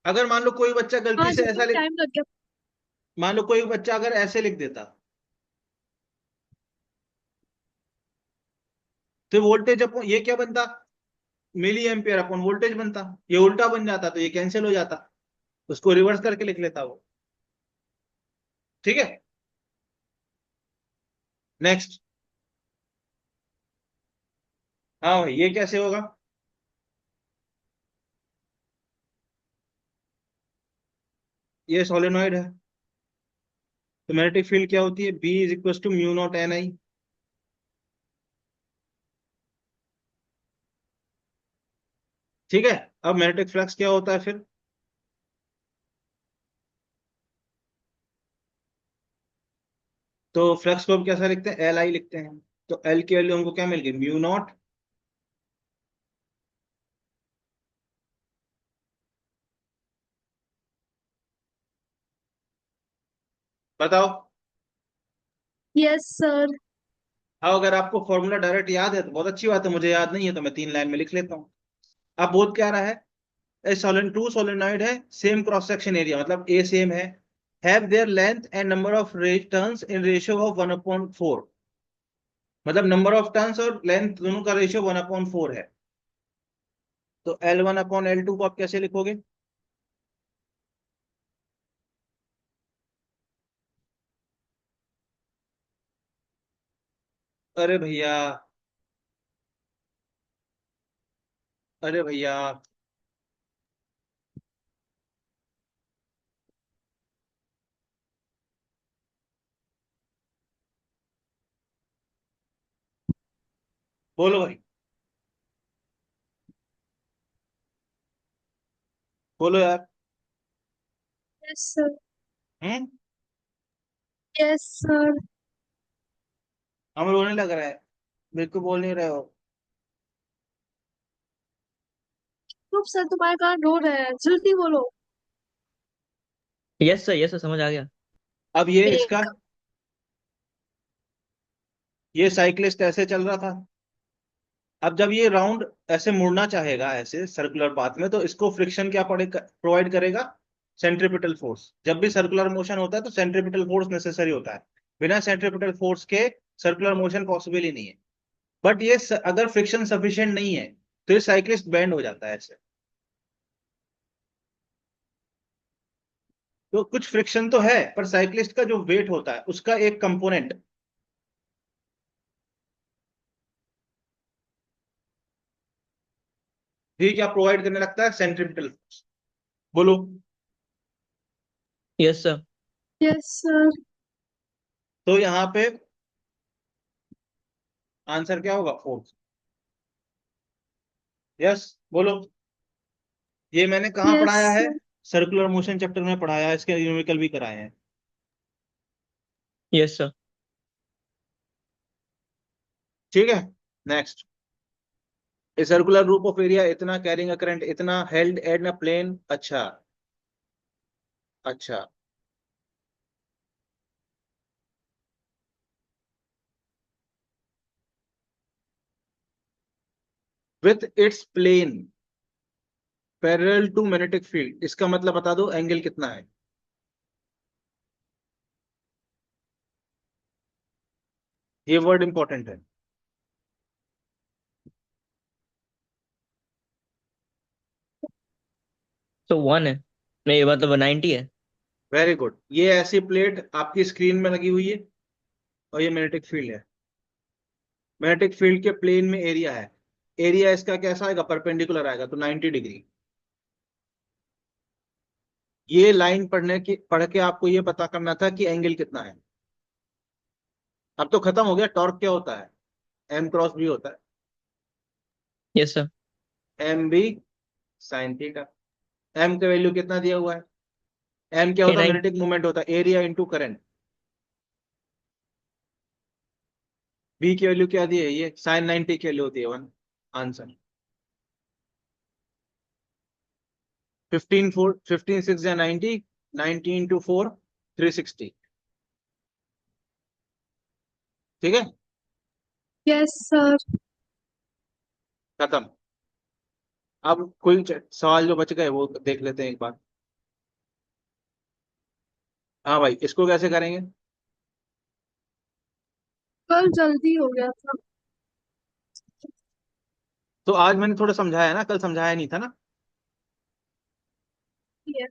[SPEAKER 1] अगर मान लो कोई बच्चा गलती
[SPEAKER 2] हाँ
[SPEAKER 1] से
[SPEAKER 2] जी,
[SPEAKER 1] ऐसा लिख,
[SPEAKER 2] टाइम लग गया।
[SPEAKER 1] मान लो कोई बच्चा अगर ऐसे लिख देता, तो वोल्टेज अपॉन ये क्या बनता, मिली एम्पियर अपॉन वोल्टेज बनता, ये उल्टा बन जाता तो ये कैंसिल हो जाता, उसको रिवर्स करके लिख लेता वो। ठीक है, नेक्स्ट। हाँ भाई, ये कैसे होगा? ये सोलेनॉइड है, तो मैग्नेटिक फील्ड क्या होती है, B is equal to mu naught N I. ठीक है, अब मैग्नेटिक फ्लक्स क्या होता है फिर? तो फ्लक्स को हम कैसा लिखते हैं, एल आई लिखते हैं, तो एल की वैल्यू हमको क्या मिल गई, म्यू नॉट। बताओ।
[SPEAKER 2] Yes sir.
[SPEAKER 1] हाँ, अगर आपको फॉर्मूला डायरेक्ट याद है तो बहुत अच्छी बात है, मुझे याद नहीं है तो मैं 3 लाइन में लिख लेता हूँ। अब बोध क्या रहा है, सोलेन टू सोलेनॉइड है, सेम क्रॉस सेक्शन एरिया, मतलब ए सेम है, have their length and number of turns in ratio of 1/4, मतलब नंबर ऑफ टर्न्स और लेंथ दोनों का रेशियो 1/4 है। तो L1/L2 को आप कैसे लिखोगे? अरे भैया, अरे भैया, बोलो भाई, बोलो यार।
[SPEAKER 2] Yes sir.
[SPEAKER 1] Hmm,
[SPEAKER 2] yes sir.
[SPEAKER 1] हम रोने लग रहा है, बिल्कुल बोल नहीं रहे हो।
[SPEAKER 2] रूप सर, तुम्हारे कान रो रहे हैं, जल्दी बोलो।
[SPEAKER 3] यस सर समझ आ गया।
[SPEAKER 1] अब ये इसका,
[SPEAKER 2] एक।
[SPEAKER 1] ये साइक्लिस्ट ऐसे चल रहा था, अब जब ये राउंड ऐसे मुड़ना चाहेगा ऐसे सर्कुलर पाथ में, तो इसको फ्रिक्शन क्या पड़े प्रोवाइड करेगा, सेंट्रीपिटल फोर्स। जब भी सर्कुलर मोशन होता है तो सेंट्रीपिटल फोर्स नेसेसरी होता है, बिना सेंट्रीपिटल फोर्स के सर्कुलर मोशन पॉसिबल ही नहीं है। बट ये अगर फ्रिक्शन सफिशिएंट नहीं है तो ये साइक्लिस्ट बैंड हो जाता है ऐसे। तो कुछ फ्रिक्शन तो है, पर साइक्लिस्ट का जो वेट होता है उसका एक कंपोनेंट भी क्या प्रोवाइड करने लगता है, सेंट्रीपिटल फोर्स। बोलो।
[SPEAKER 3] Yes sir.
[SPEAKER 2] Yes sir.
[SPEAKER 1] तो यहाँ पे आंसर क्या होगा, फोर्स। यस, बोलो। ये मैंने कहाँ
[SPEAKER 2] यस
[SPEAKER 1] पढ़ाया है,
[SPEAKER 2] सर।
[SPEAKER 1] सर्कुलर मोशन चैप्टर में पढ़ाया है, इसके न्यूमेरिकल भी कराए हैं।
[SPEAKER 3] Yes sir.
[SPEAKER 1] ठीक है, next. A circular group of area इतना कैरिंग अ करंट इतना हेल्ड एट अ प्लेन, अच्छा, अच्छा, with its plane parallel to magnetic field, इसका मतलब बता दो एंगल कितना है। ये वर्ड इंपॉर्टेंट है।
[SPEAKER 3] तो 1 है, नहीं मतलब 90 है।
[SPEAKER 1] वेरी गुड, ये ऐसी प्लेट आपकी स्क्रीन में लगी हुई है और ये मैग्नेटिक फील्ड है, मैग्नेटिक फील्ड के प्लेन में एरिया है, एरिया इसका कैसा आएगा, परपेंडिकुलर आएगा तो 90 डिग्री। ये लाइन पढ़ के आपको ये पता करना था कि एंगल कितना है। अब तो खत्म हो गया। टॉर्क क्या होता है? एम क्रॉस बी होता है।
[SPEAKER 3] Yes sir.
[SPEAKER 1] M B sine theta. M का वैल्यू कितना दिया हुआ है? एम क्या होता है?
[SPEAKER 3] 9।
[SPEAKER 1] मैग्नेटिक मोमेंट होता है, एरिया इंटू करंट। बी की वैल्यू क्या दी है? ये साइन 90 की वैल्यू होती है 1। आंसर 15 6 या 90। 90 इंटू 4 360। ठीक है,
[SPEAKER 2] यस सर।
[SPEAKER 1] खत्म। अब कोई सवाल जो बच गए वो देख लेते हैं एक बार। हाँ भाई, इसको कैसे करेंगे?
[SPEAKER 2] कल जल्दी हो गया था।
[SPEAKER 1] तो आज मैंने थोड़ा समझाया ना, कल समझाया नहीं था ना।
[SPEAKER 2] ये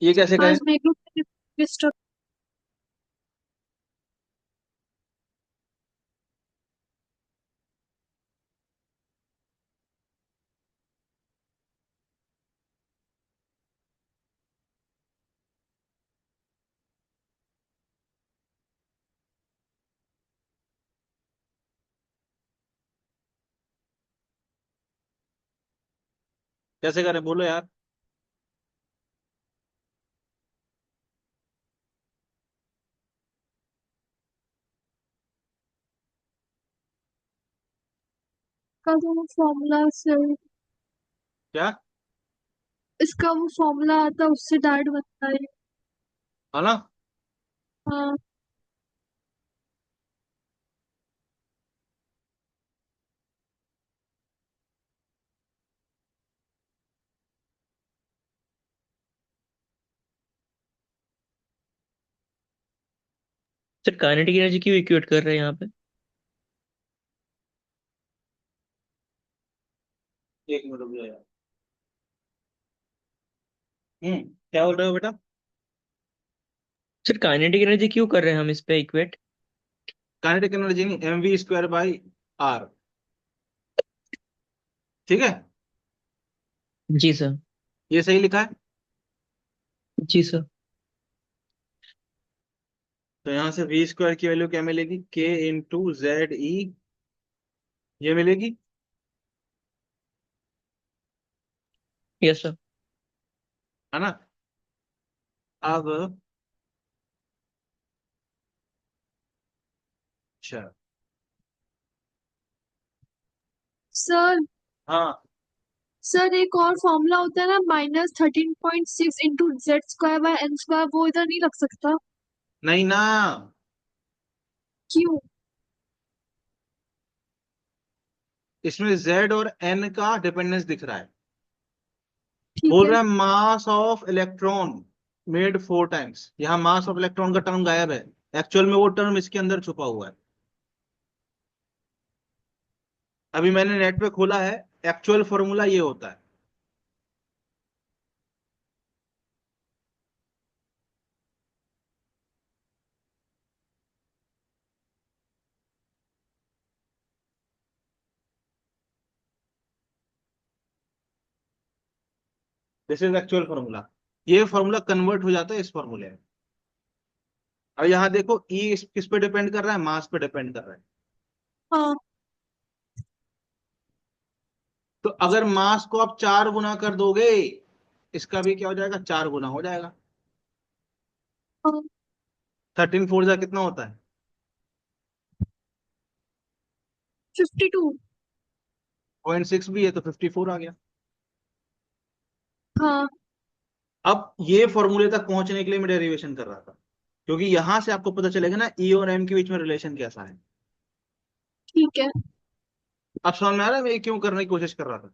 [SPEAKER 1] ये कैसे करें?
[SPEAKER 2] आज मेरे को डिस्टर्ब।
[SPEAKER 1] कैसे करें बोलो यार।
[SPEAKER 2] का जो वो फॉर्मूला से,
[SPEAKER 1] क्या?
[SPEAKER 2] इसका वो फॉर्मूला आता है उससे डायरेक्ट बनता है।
[SPEAKER 1] है ना?
[SPEAKER 2] हाँ।
[SPEAKER 3] सर काइनेटिक एनर्जी क्यों इक्वेट कर रहे हैं यहाँ पे?
[SPEAKER 1] एक मिनट रुक जाओ यार। क्या बोल रहे हो बेटा?
[SPEAKER 3] सर काइनेटिक एनर्जी क्यों कर रहे हैं हम इस पे इक्वेट?
[SPEAKER 1] काइनेटिक एनर्जी नहीं, M V square by R. ठीक है,
[SPEAKER 3] जी सर।
[SPEAKER 1] ये सही लिखा है।
[SPEAKER 3] जी सर।
[SPEAKER 1] तो यहां से वी स्क्वायर की वैल्यू क्या मिलेगी? के इंटू जेड ई, ये मिलेगी।
[SPEAKER 3] Yes sir.
[SPEAKER 1] है ना? अब अच्छा,
[SPEAKER 2] सर,
[SPEAKER 1] हाँ,
[SPEAKER 2] सर एक और फॉर्मूला होता है ना, -13.6 into Z square by N square, वो इधर नहीं लग सकता?
[SPEAKER 1] नहीं ना।
[SPEAKER 2] क्यों?
[SPEAKER 1] इसमें जेड और एन का डिपेंडेंस दिख रहा है।
[SPEAKER 2] ठीक
[SPEAKER 1] बोल
[SPEAKER 2] है।
[SPEAKER 1] रहा है mass of electron made 4 times. यहाँ मास ऑफ इलेक्ट्रॉन का टर्म गायब है। एक्चुअल में वो टर्म इसके अंदर छुपा हुआ है। अभी मैंने नेट पे खोला है, एक्चुअल फॉर्मूला ये होता है। This is actual formula. ये फॉर्मूला कन्वर्ट हो जाता है इस फॉर्मूले में। अब यहाँ देखो, ई किस पे डिपेंड कर रहा है? मास पे डिपेंड कर रहा है।
[SPEAKER 2] हाँ।
[SPEAKER 1] तो अगर मास को आप 4 गुना कर दोगे, इसका भी क्या हो जाएगा? 4 गुना हो जाएगा।
[SPEAKER 2] हाँ।
[SPEAKER 1] 13 फोर जा कितना होता है?
[SPEAKER 2] 52।
[SPEAKER 1] 0.6 भी है तो 54 आ गया।
[SPEAKER 2] हाँ।
[SPEAKER 1] अब ये फॉर्मूले तक पहुंचने के लिए मैं डेरिवेशन कर रहा था, क्योंकि यहां से आपको पता चलेगा ना ई और एम के बीच में रिलेशन कैसा है।
[SPEAKER 2] ठीक है।
[SPEAKER 1] अब समझ में आ रहा है मैं ये क्यों करने की कोशिश कर रहा था?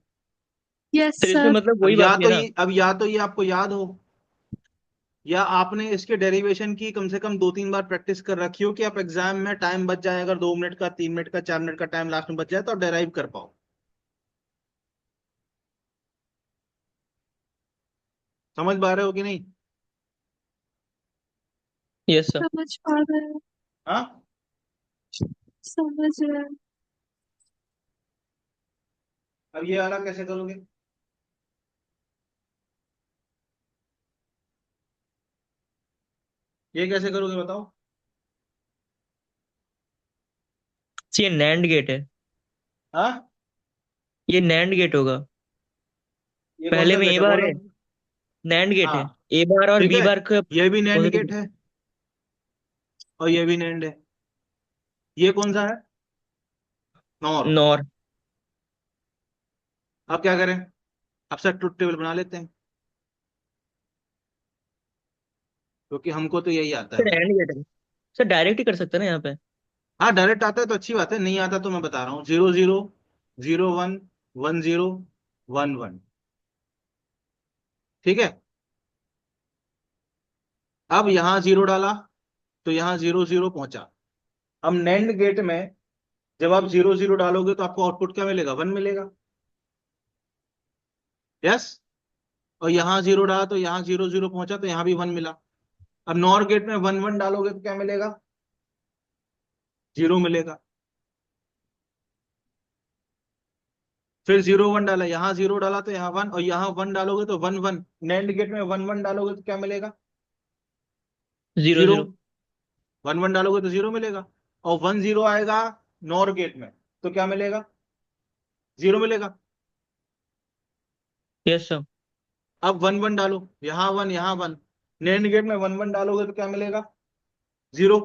[SPEAKER 2] यस
[SPEAKER 3] सर इसमें
[SPEAKER 2] सर।
[SPEAKER 3] मतलब वही बात है ना?
[SPEAKER 1] अब या तो ये आपको याद हो, या आपने इसके डेरिवेशन की कम से कम 2-3 बार प्रैक्टिस कर रखी हो, कि आप एग्जाम में टाइम बच जाए, अगर 2 मिनट का, 3 मिनट का, 4 मिनट का टाइम लास्ट में बच जाए, तो आप डेराइव कर पाओ। समझ पा रहे हो कि नहीं?
[SPEAKER 3] Yes sir.
[SPEAKER 2] समझ पा रहे हैं।
[SPEAKER 1] हाँ।
[SPEAKER 2] समझ रहे हैं।
[SPEAKER 1] अब ये वाला कैसे करोगे? ये कैसे करोगे बताओ?
[SPEAKER 3] ये नैंड गेट है।
[SPEAKER 1] हाँ,
[SPEAKER 3] ये नैंड गेट होगा।
[SPEAKER 1] ये कौन
[SPEAKER 3] पहले
[SPEAKER 1] सा
[SPEAKER 3] में ए
[SPEAKER 1] गेट है
[SPEAKER 3] बार
[SPEAKER 1] बोलो?
[SPEAKER 3] है, नैंड गेट है।
[SPEAKER 1] हाँ,
[SPEAKER 3] ए बार और
[SPEAKER 1] ठीक
[SPEAKER 3] बी
[SPEAKER 1] है,
[SPEAKER 3] बार का
[SPEAKER 1] ये भी नैंड
[SPEAKER 3] पॉजिटिव।
[SPEAKER 1] गेट है और ये भी नैंड है। ये कौन सा है? नॉर।
[SPEAKER 3] नॉर।
[SPEAKER 1] अब क्या करें? अब सेट ट्रुथ टेबल बना लेते हैं, क्योंकि हमको तो यही आता है
[SPEAKER 3] सर
[SPEAKER 1] भाई।
[SPEAKER 3] नैंड गेट है। सर डायरेक्ट ही कर सकते हैं ना यहाँ पे।
[SPEAKER 1] हाँ, डायरेक्ट आता है तो अच्छी बात है, नहीं आता तो मैं बता रहा हूँ, 0 0 0 1 1 0 1 1। ठीक है, अब यहाँ जीरो डाला तो यहाँ 0 0 पहुंचा। अब नैंड गेट में जब आप 0 0 डालोगे तो आपको आउटपुट क्या मिलेगा? 1 मिलेगा। यस। और यहाँ जीरो डाला तो यहाँ 0 0 पहुंचा तो यहाँ भी 1 मिला। अब नॉर गेट में 1 1 डालोगे तो क्या मिलेगा? 0 मिलेगा। फिर 0 1 डाला, यहाँ 0 डाला तो यहाँ 1, और यहाँ 1 डालोगे तो 1 1। नैंड गेट में 1 1 डालोगे तो क्या मिलेगा?
[SPEAKER 3] जीरो
[SPEAKER 1] 0।
[SPEAKER 3] जीरो।
[SPEAKER 1] 1 1 डालोगे तो 0 मिलेगा। और 1 0 आएगा नॉर गेट में तो क्या मिलेगा? 0 मिलेगा।
[SPEAKER 3] Yes sir.
[SPEAKER 1] अब 1 1 डालो, यहाँ 1 यहाँ 1। नैंड गेट में 1 1 डालोगे तो क्या मिलेगा? 0।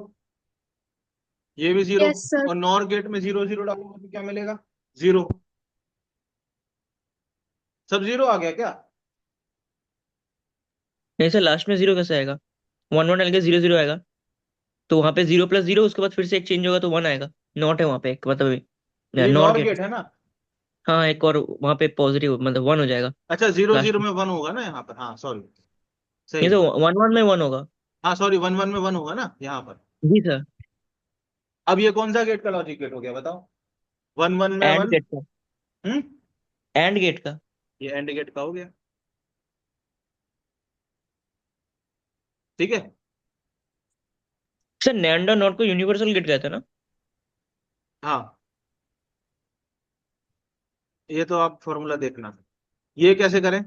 [SPEAKER 1] ये भी 0।
[SPEAKER 2] Yes sir.
[SPEAKER 1] और नॉर गेट में 0 0 डालोगे तो क्या मिलेगा? 0। सब 0 आ गया क्या?
[SPEAKER 3] नहीं सर, लास्ट में जीरो कैसे आएगा? वन वन डाल के जीरो जीरो आएगा। तो वहां पे जीरो प्लस जीरो, उसके बाद फिर से एक चेंज होगा तो वन आएगा। नॉट है वहां पे एक मतलब,
[SPEAKER 1] ये
[SPEAKER 3] नॉर
[SPEAKER 1] नॉर
[SPEAKER 3] गेट।
[SPEAKER 1] गेट है ना?
[SPEAKER 3] हाँ, एक और वहां पे पॉजिटिव मतलब वन हो जाएगा
[SPEAKER 1] अच्छा, 0 0
[SPEAKER 3] लास्ट
[SPEAKER 1] में
[SPEAKER 3] में।
[SPEAKER 1] 1 होगा ना यहाँ पर, हाँ सॉरी।
[SPEAKER 3] ये
[SPEAKER 1] सही
[SPEAKER 3] तो
[SPEAKER 1] है।
[SPEAKER 3] वन वन में वन होगा।
[SPEAKER 1] हाँ सॉरी, 1 1 में 1 होगा ना यहाँ पर।
[SPEAKER 3] जी सर।
[SPEAKER 1] अब ये कौन सा गेट का लॉजिक गेट हो गया बताओ? 1 1 में
[SPEAKER 3] एंड
[SPEAKER 1] 1।
[SPEAKER 3] गेट का।
[SPEAKER 1] हम्म,
[SPEAKER 3] एंड गेट का।
[SPEAKER 1] ये एंड गेट का हो गया। ठीक है।
[SPEAKER 3] सर नैंड और नॉट को यूनिवर्सल गेट कहते हैं ना?
[SPEAKER 1] हाँ, ये तो आप फॉर्मूला देखना। ये कैसे करें?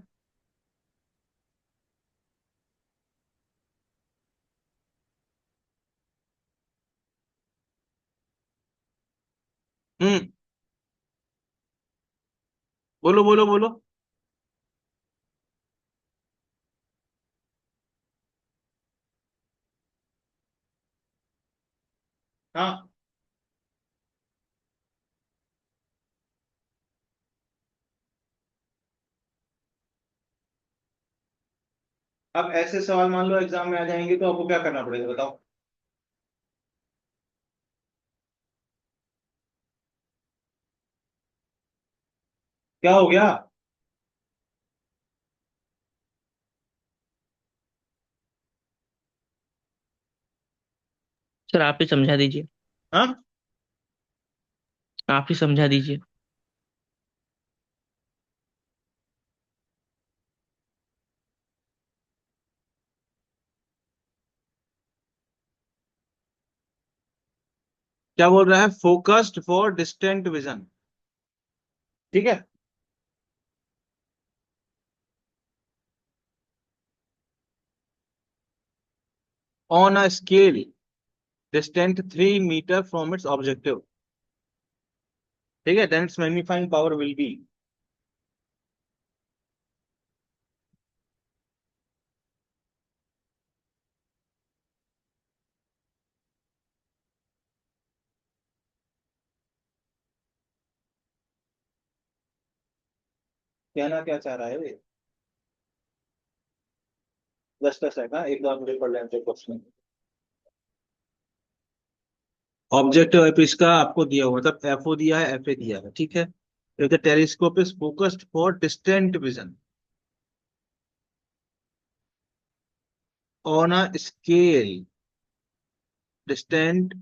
[SPEAKER 1] हम्म, बोलो बोलो बोलो। हाँ, अब ऐसे सवाल मान लो एग्जाम में आ जाएंगे तो आपको क्या करना पड़ेगा बताओ? क्या हो गया?
[SPEAKER 3] सर आप ही समझा दीजिए।
[SPEAKER 1] हाँ,
[SPEAKER 3] आप ही समझा दीजिए।
[SPEAKER 1] क्या बोल रहा है? Focused for distant vision. ठीक है। On a scale distant 3 metre from its objective. ठीक है, then its magnifying power will be. कहना क्या चाह रहा है ये? 10 10 है ना, एक बार मुझे पढ़ लेने दो क्वेश्चन। ऑब्जेक्टिव है इसका आपको दिया हुआ, मतलब एफओ दिया है, एफए दिया है, ठीक है। If the telescope is focused for distant vision on a scale distant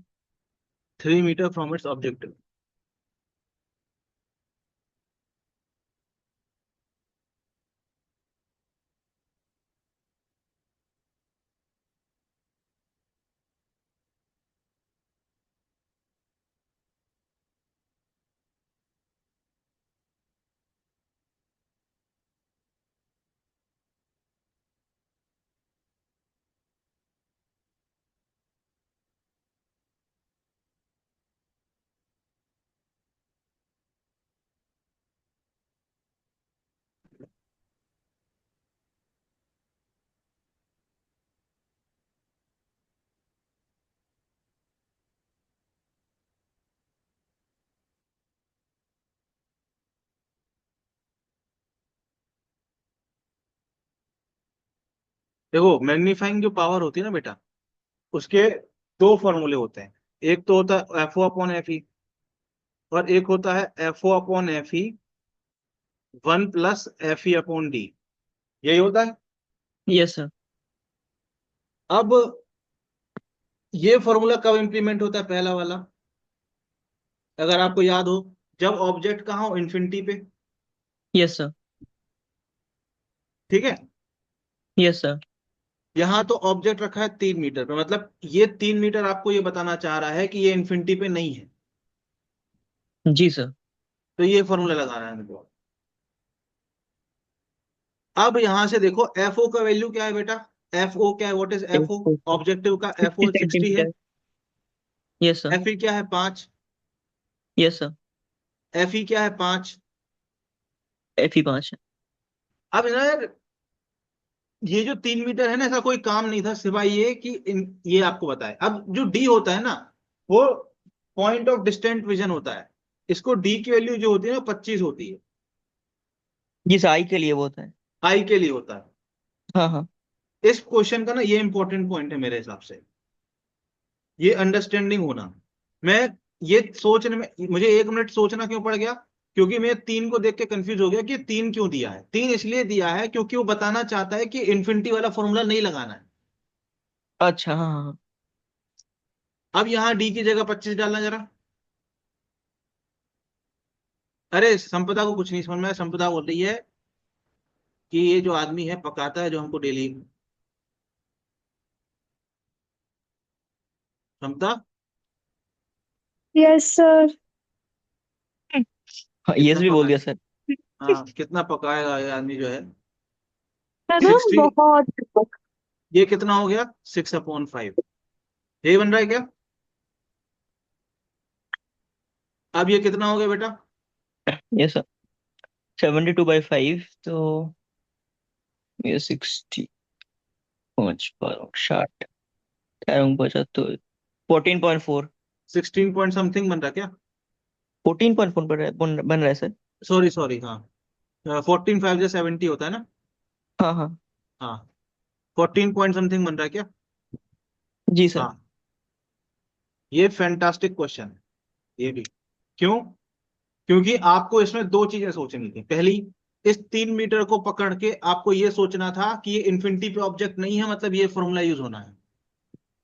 [SPEAKER 1] 3 metre from its objective. देखो मैग्नीफाइंग जो पावर होती है ना बेटा, उसके दो फॉर्मूले होते हैं। एक तो होता है F O upon F E, और एक होता है F O upon F E 1 + F E upon D. यही होता है।
[SPEAKER 3] Yes sir.
[SPEAKER 1] अब ये फॉर्मूला कब इंप्लीमेंट होता है, पहला वाला, अगर आपको याद हो, जब ऑब्जेक्ट कहाँ हो, इन्फिनिटी पे।
[SPEAKER 3] Yes sir.
[SPEAKER 1] ठीक है।
[SPEAKER 3] Yes sir.
[SPEAKER 1] यहाँ तो ऑब्जेक्ट रखा है 3 मीटर पे, मतलब ये 3 मीटर आपको ये बताना चाह रहा है कि ये इन्फिनिटी पे नहीं है।
[SPEAKER 3] जी सर।
[SPEAKER 1] तो ये फॉर्मूला लगाना है हमको। अब यहां से देखो एफ ओ का वैल्यू क्या है बेटा, एफ ओ क्या है, what is F O, objective का एफ ओ 60 है।
[SPEAKER 3] 50 centimetre. Yes sir.
[SPEAKER 1] F E क्या है, 5।
[SPEAKER 3] Yes sir.
[SPEAKER 1] एफ ई क्या है, 5।
[SPEAKER 3] FE 5 है।
[SPEAKER 1] अब ना यार, ये जो 3 मीटर है ना, ऐसा कोई काम नहीं था सिवाय ये कि ये आपको बताए। अब जो डी होता है ना, वो पॉइंट ऑफ डिस्टेंट विजन होता है। इसको डी की वैल्यू जो होती है ना, 25 होती है।
[SPEAKER 3] जिस आई के लिए वो होता है।
[SPEAKER 1] आई के लिए होता है।
[SPEAKER 3] हाँ हाँ।
[SPEAKER 1] इस क्वेश्चन का ना ये इंपॉर्टेंट पॉइंट है मेरे हिसाब से, ये अंडरस्टैंडिंग होना। मैं ये सोचने में, मुझे 1 मिनट सोचना क्यों पड़ गया, क्योंकि मैं 3 को देख के कंफ्यूज हो गया कि 3 क्यों दिया है। 3 इसलिए दिया है क्योंकि वो बताना चाहता है कि इन्फिनिटी वाला फॉर्मूला नहीं लगाना है।
[SPEAKER 3] अच्छा हाँ हाँ हाँ।
[SPEAKER 1] अब यहाँ डी की जगह 25 डालना जरा। अरे संपदा को कुछ नहीं समझ में आया। संपदा बोल रही है कि ये जो आदमी है पकाता है जो हमको डेली। संपदा,
[SPEAKER 3] यस सर। हाँ यस
[SPEAKER 1] कितना
[SPEAKER 3] भी बोल
[SPEAKER 1] पकाए,
[SPEAKER 3] दिया सर।
[SPEAKER 1] हाँ कितना पकाएगा ये आदमी जो है।
[SPEAKER 2] है ना
[SPEAKER 1] 60,
[SPEAKER 2] बहुत।
[SPEAKER 1] ये कितना हो गया, 6/5। यही बन रहा है क्या। अब ये कितना हो गया बेटा,
[SPEAKER 3] यस सर। 72/5 तो ये 60, 5 12 60 75 14.4।
[SPEAKER 1] 16 पॉइंट समथिंग बन रहा है क्या।
[SPEAKER 3] 14.4 बन रहा है सर।
[SPEAKER 1] सॉरी सॉरी, हाँ 14 5 जो 70 होता है ना।
[SPEAKER 3] हाँ हाँ।
[SPEAKER 1] हाँ 14 पॉइंट समथिंग बन रहा है क्या।
[SPEAKER 3] जी सर।
[SPEAKER 1] हाँ, ये फैंटास्टिक क्वेश्चन है ये भी। क्यों, क्योंकि आपको इसमें दो चीजें सोचनी थी। पहली, इस 3 मीटर को पकड़ के आपको ये सोचना था कि ये इन्फिनिटी पे ऑब्जेक्ट नहीं है, मतलब ये फॉर्मूला यूज होना है।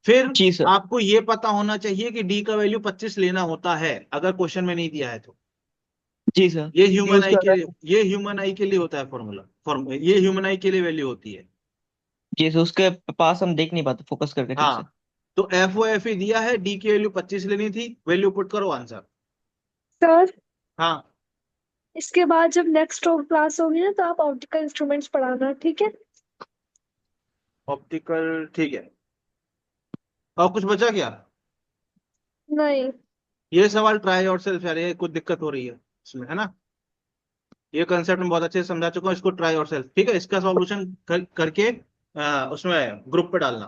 [SPEAKER 1] फिर
[SPEAKER 3] जी सर।
[SPEAKER 1] आपको ये पता होना चाहिए कि डी का वैल्यू 25 लेना होता है, अगर क्वेश्चन में नहीं दिया है तो।
[SPEAKER 3] जी सर।
[SPEAKER 1] ये ह्यूमन
[SPEAKER 3] यूज
[SPEAKER 1] आई
[SPEAKER 3] कर
[SPEAKER 1] के
[SPEAKER 3] रहा
[SPEAKER 1] लिए,
[SPEAKER 3] है।
[SPEAKER 1] ये ह्यूमन आई के लिए होता है फॉर्मूला। ये ह्यूमन आई के लिए वैल्यू होती है।
[SPEAKER 3] जी सर, उसके पास हम देख नहीं पाते फोकस करके ठीक से।
[SPEAKER 1] हाँ, तो एफ ओ एफ ही दिया है, डी की वैल्यू 25 लेनी थी, वैल्यू पुट करो, आंसर।
[SPEAKER 2] सर
[SPEAKER 1] हाँ,
[SPEAKER 2] इसके बाद जब नेक्स्ट क्लास होगी ना तो आप ऑप्टिकल इंस्ट्रूमेंट्स पढ़ाना, ठीक है।
[SPEAKER 1] ऑप्टिकल, ठीक है। और कुछ बचा क्या।
[SPEAKER 2] नहीं।
[SPEAKER 1] ये सवाल ट्राई और सेल्फ यार, ये कुछ दिक्कत हो रही है इसमें, है ना। ये कंसेप्ट में बहुत अच्छे से समझा चुका हूँ, इसको ट्राई और सेल्फ, ठीक है। इसका सॉल्यूशन करके उसमें ग्रुप पे डालना,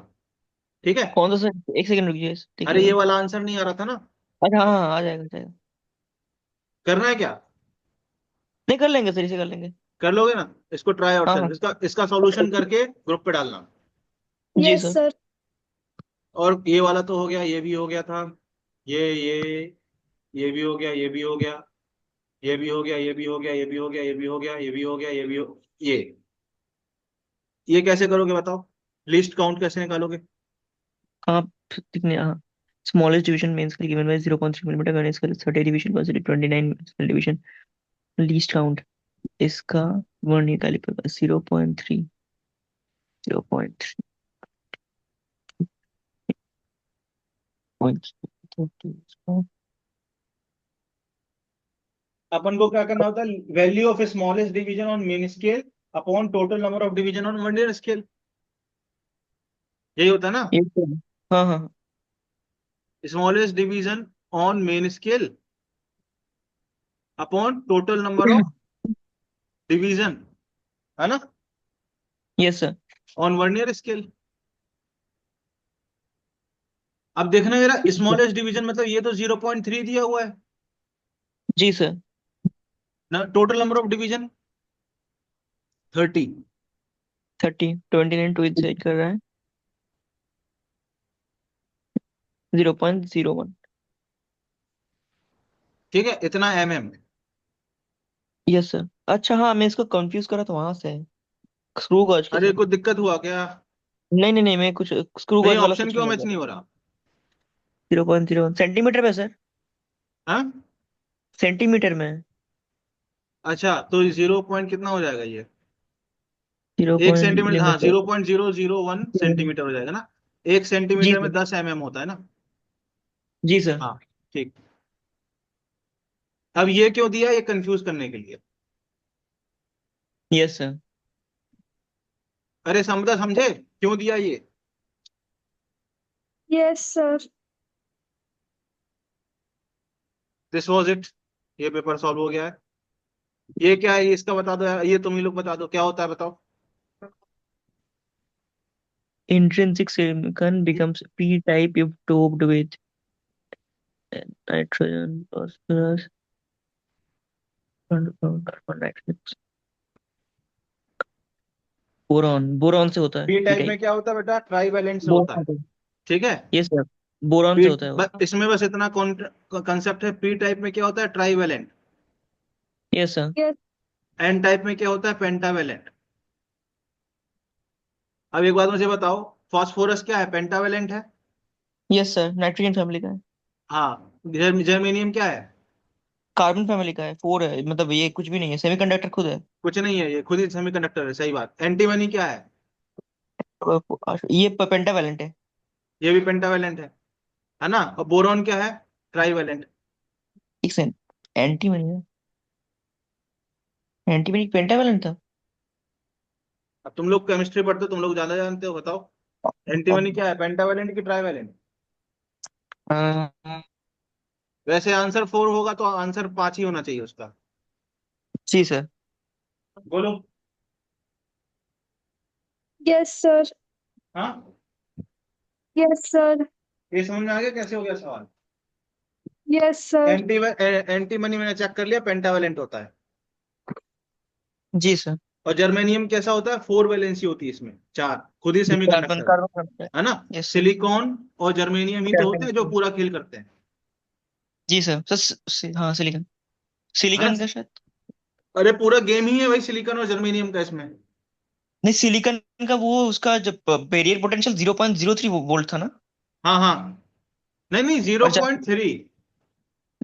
[SPEAKER 1] ठीक है।
[SPEAKER 3] कौन सा सर, एक सेकंड रुकिए, ठीक
[SPEAKER 1] अरे
[SPEAKER 3] है
[SPEAKER 1] ये
[SPEAKER 3] सर।
[SPEAKER 1] वाला आंसर नहीं आ रहा था ना,
[SPEAKER 3] अच्छा हाँ हाँ, आ जाएगा आ जाएगा।
[SPEAKER 1] करना है क्या,
[SPEAKER 3] नहीं कर लेंगे सर, इसे कर लेंगे।
[SPEAKER 1] कर लोगे ना। इसको ट्राई और
[SPEAKER 3] हाँ
[SPEAKER 1] सेल्फ,
[SPEAKER 3] हाँ।
[SPEAKER 1] इसका सॉल्यूशन करके ग्रुप पे डालना।
[SPEAKER 3] जी
[SPEAKER 2] यस
[SPEAKER 3] सर।
[SPEAKER 2] सर।
[SPEAKER 1] और ये वाला तो हो गया, ये भी हो गया था, ये भी हो गया, ये भी हो गया, ये भी हो गया, ये भी हो गया, ये भी हो गया, ये भी हो गया, ये भी हो गया, ये भी हो, ये कैसे करोगे बताओ, लिस्ट काउंट कैसे निकालोगे।
[SPEAKER 3] आप कितने, हाँ। Smallest division main scale given by 0.3 millimetre, gun scale 30 division consider 29 division. Least count इसका वर्नियर कैलिपर का 0.3, 0.3 पॉइंट।
[SPEAKER 1] अपन को क्या करना होता है, value of smallest division on main scale upon total number of division on vernier scale, यही होता है ना।
[SPEAKER 3] ये तो हाँ हाँ हाँ।
[SPEAKER 1] Smallest division on main scale upon total number of division, है ना,
[SPEAKER 3] yes sir.
[SPEAKER 1] On vernier scale. अब देखना मेरा स्मॉलेस्ट डिवीजन मतलब ये तो 0.3 दिया हुआ है
[SPEAKER 3] जी सर।
[SPEAKER 1] ना, total number of division 30।
[SPEAKER 3] 29 to inside कर रहा है 0.01।
[SPEAKER 1] ठीक है, इतना
[SPEAKER 3] यस सर। अच्छा हाँ, मैं इसको कंफ्यूज करा था वहां से, स्क्रू गॉज के
[SPEAKER 1] अरे
[SPEAKER 3] साथ।
[SPEAKER 1] कुछ दिक्कत हुआ क्या?
[SPEAKER 3] नहीं नहीं नहीं, मैं कुछ स्क्रू
[SPEAKER 1] तो ये
[SPEAKER 3] गॉज वाला
[SPEAKER 1] ऑप्शन
[SPEAKER 3] सोचने
[SPEAKER 1] क्यों
[SPEAKER 3] लग
[SPEAKER 1] मैच
[SPEAKER 3] गया
[SPEAKER 1] नहीं
[SPEAKER 3] था।
[SPEAKER 1] हो रहा?
[SPEAKER 3] 0.01 सेंटीमीटर में सर।
[SPEAKER 1] हाँ,
[SPEAKER 3] सेंटीमीटर में।
[SPEAKER 1] अच्छा तो 0 पॉइंट कितना हो जाएगा ये?
[SPEAKER 3] जीरो
[SPEAKER 1] एक
[SPEAKER 3] पॉइंट
[SPEAKER 1] सेंटीमीटर,
[SPEAKER 3] ये
[SPEAKER 1] हाँ,
[SPEAKER 3] मेरे
[SPEAKER 1] 0.001 सेंटीमीटर हो जाएगा ना। एक
[SPEAKER 3] जी
[SPEAKER 1] सेंटीमीटर में
[SPEAKER 3] सर।
[SPEAKER 1] 10 होता है ना।
[SPEAKER 3] जी सर।
[SPEAKER 1] हाँ, ठीक। अब ये क्यों दिया? ये कंफ्यूज करने के लिए।
[SPEAKER 3] Yes sir.
[SPEAKER 1] अरे समझा, समझे क्यों दिया ये?
[SPEAKER 2] Yes sir.
[SPEAKER 1] This was it. ये पेपर सॉल्व हो गया है। ये क्या है, ये इसका बता दो यार, ये तुम ही लोग बता दो क्या होता है, बताओ।
[SPEAKER 3] Intrinsic silicon becomes p-type if doped with nitrogen, phosphorus, and carbon dioxide. Boron, boron से होता है
[SPEAKER 1] पी टाइप में
[SPEAKER 3] p-type।
[SPEAKER 1] क्या होता है बेटा? ट्राईवैलेंट से होता है।
[SPEAKER 3] बोरॉन।
[SPEAKER 1] ठीक है।
[SPEAKER 3] Yes sir. बोरॉन
[SPEAKER 1] पी,
[SPEAKER 3] से होता है वो।
[SPEAKER 1] इसमें बस इतना कंसेप्ट है, पी टाइप में क्या होता है? Trivalent.
[SPEAKER 3] Yes sir.
[SPEAKER 2] Yes.
[SPEAKER 1] N type में क्या होता है? पेंटावैलेंट। अब एक बात मुझे बताओ, फास्फोरस क्या है? पेंटावैलेंट है।
[SPEAKER 3] यस सर, नाइट्रोजन फैमिली का है।
[SPEAKER 1] हाँ, जर्मेनियम क्या है?
[SPEAKER 3] कार्बन फैमिली का है, 4 है, मतलब ये कुछ भी नहीं है, सेमीकंडक्टर खुद है।
[SPEAKER 1] कुछ नहीं है, ये खुद ही सेमीकंडक्टर है, सही बात। एंटीमनी क्या है?
[SPEAKER 3] ये पेंटावैलेंट है।
[SPEAKER 1] ये भी पेंटावैलेंट है ना। और बोरॉन क्या है? ट्राईवैलेंट।
[SPEAKER 3] एक सेकंड, एंटीमनी है, एंटीमनी पेंटावैलेंट था।
[SPEAKER 1] अब तुम लोग केमिस्ट्री पढ़ते हो, तुम लोग ज्यादा जानते हो, बताओ। एंटीमनी क्या है? पेंटावैलेंट की ट्राईवैलेंट?
[SPEAKER 3] अ,
[SPEAKER 1] वैसे आंसर 4 होगा तो आंसर 5 ही होना चाहिए उसका।
[SPEAKER 3] जी सर।
[SPEAKER 1] बोलो।
[SPEAKER 2] Yes sir.
[SPEAKER 1] हाँ,
[SPEAKER 2] यस सर।
[SPEAKER 1] ये समझ में आ गया कैसे हो गया सवाल?
[SPEAKER 2] Yes sir.
[SPEAKER 1] एंटीमनी मैंने चेक कर लिया, पेंटावैलेंट होता है।
[SPEAKER 3] जी सर।
[SPEAKER 1] और जर्मेनियम कैसा होता है? 4 वैलेंसी होती है इसमें, 4, खुद ही
[SPEAKER 3] कार्बन,
[SPEAKER 1] सेमीकंडक्टर
[SPEAKER 3] कार्बन।
[SPEAKER 1] है ना।
[SPEAKER 3] Yes sir.
[SPEAKER 1] सिलिकॉन और जर्मेनियम ही तो होते हैं जो
[SPEAKER 3] कैल्विन।
[SPEAKER 1] पूरा खेल करते हैं,
[SPEAKER 3] जी सर सर, हाँ सिलिकॉन,
[SPEAKER 1] है ना।
[SPEAKER 3] सिलिकॉन का शायद।
[SPEAKER 1] अरे पूरा गेम ही है भाई सिलिकॉन और जर्मेनियम का इसमें।
[SPEAKER 3] नहीं, सिलिकॉन का वो उसका जब बैरियर पोटेंशियल 0.03 वोल्ट था ना।
[SPEAKER 1] हाँ हाँ, नहीं नहीं, जीरो
[SPEAKER 3] और
[SPEAKER 1] पॉइंट थ्री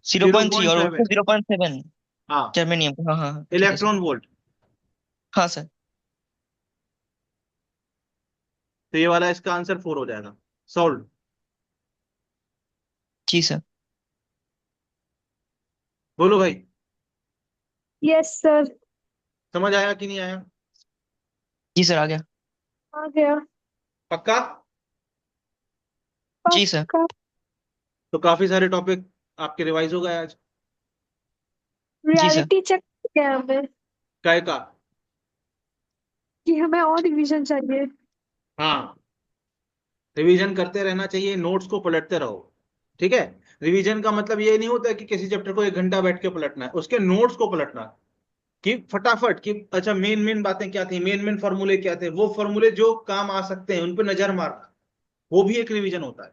[SPEAKER 3] 0.3
[SPEAKER 1] जीरो पॉइंट
[SPEAKER 3] और उसका
[SPEAKER 1] सेवन
[SPEAKER 3] 0.7
[SPEAKER 1] हाँ,
[SPEAKER 3] जर्मेनियम का। हाँ हाँ हाँ, ठीक है सर।
[SPEAKER 1] Electron volt.
[SPEAKER 3] हाँ सर।
[SPEAKER 1] तो ये वाला इसका आंसर 4 हो जाएगा। सॉल्व।
[SPEAKER 3] जी सर।
[SPEAKER 1] बोलो भाई,
[SPEAKER 2] यस सर।
[SPEAKER 1] समझ आया कि नहीं आया?
[SPEAKER 3] जी सर, आ गया।
[SPEAKER 2] आ गया।
[SPEAKER 1] पक्का?
[SPEAKER 3] जी सर।
[SPEAKER 2] पक्का।
[SPEAKER 1] तो काफी सारे टॉपिक आपके रिवाइज हो गए आज।
[SPEAKER 3] जी सर।
[SPEAKER 2] रियलिटी चेक किया हमें
[SPEAKER 1] काय का?
[SPEAKER 2] कि हमें और रिवीजन चाहिए।
[SPEAKER 1] हाँ, रिवीजन करते रहना चाहिए, नोट्स को पलटते रहो। ठीक है। रिवीजन का मतलब ये नहीं होता कि किसी चैप्टर को 1 घंटा बैठ के पलटना है, उसके नोट्स को पलटना, कि फटाफट कि अच्छा मेन मेन बातें क्या थी, मेन मेन फॉर्मूले क्या थे, वो फॉर्मूले जो काम आ सकते हैं उन पर नजर मारना, वो भी एक रिवीजन होता है।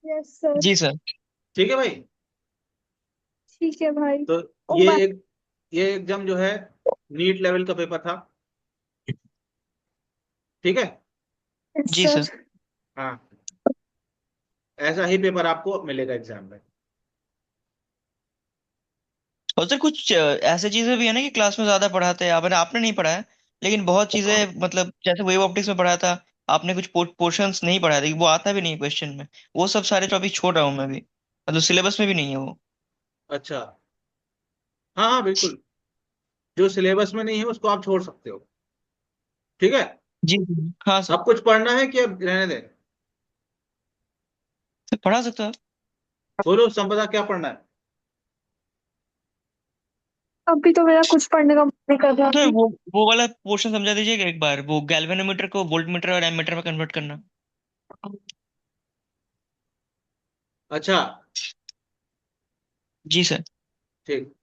[SPEAKER 2] Yes sir.
[SPEAKER 3] जी सर।
[SPEAKER 1] ठीक है भाई।
[SPEAKER 2] ठीक है भाई।
[SPEAKER 1] तो
[SPEAKER 2] ओ
[SPEAKER 1] ये
[SPEAKER 2] बाय।
[SPEAKER 1] एक, ये एग्जाम जो है नीट लेवल का पेपर था। ठीक है।
[SPEAKER 2] यस
[SPEAKER 3] जी सर।
[SPEAKER 2] सर।
[SPEAKER 1] हाँ, ऐसा ही पेपर आपको मिलेगा एग्जाम में।
[SPEAKER 3] और सर कुछ ऐसे चीजें भी है ना कि क्लास में ज्यादा पढ़ाते हैं, आपने आपने नहीं पढ़ा है, लेकिन बहुत चीजें मतलब जैसे वेव ऑप्टिक्स में पढ़ा था आपने, कुछ पोर्शंस नहीं पढ़ाए थे, वो आता भी नहीं है क्वेश्चन में। वो सब सारे टॉपिक छोड़ रहा हूँ मैं भी, मतलब सिलेबस में भी नहीं है वो।
[SPEAKER 1] अच्छा, हाँ हाँ बिल्कुल, जो सिलेबस में नहीं है उसको आप छोड़ सकते हो। ठीक है।
[SPEAKER 3] जी जी। हाँ सर।
[SPEAKER 1] अब कुछ पढ़ना है कि अब रहने दें?
[SPEAKER 3] सर पढ़ा सकता है।
[SPEAKER 1] बोलो संपदा, क्या पढ़ना है?
[SPEAKER 2] अभी तो मेरा कुछ पढ़ने का मन नहीं कर रहा
[SPEAKER 3] सर
[SPEAKER 2] है।
[SPEAKER 3] वो वाला पोर्शन समझा दीजिएगा एक बार, वो गैल्वेनोमीटर को वोल्टमीटर और एमीटर में कन्वर्ट करना।
[SPEAKER 1] अच्छा,
[SPEAKER 3] जी सर।
[SPEAKER 1] ठीक।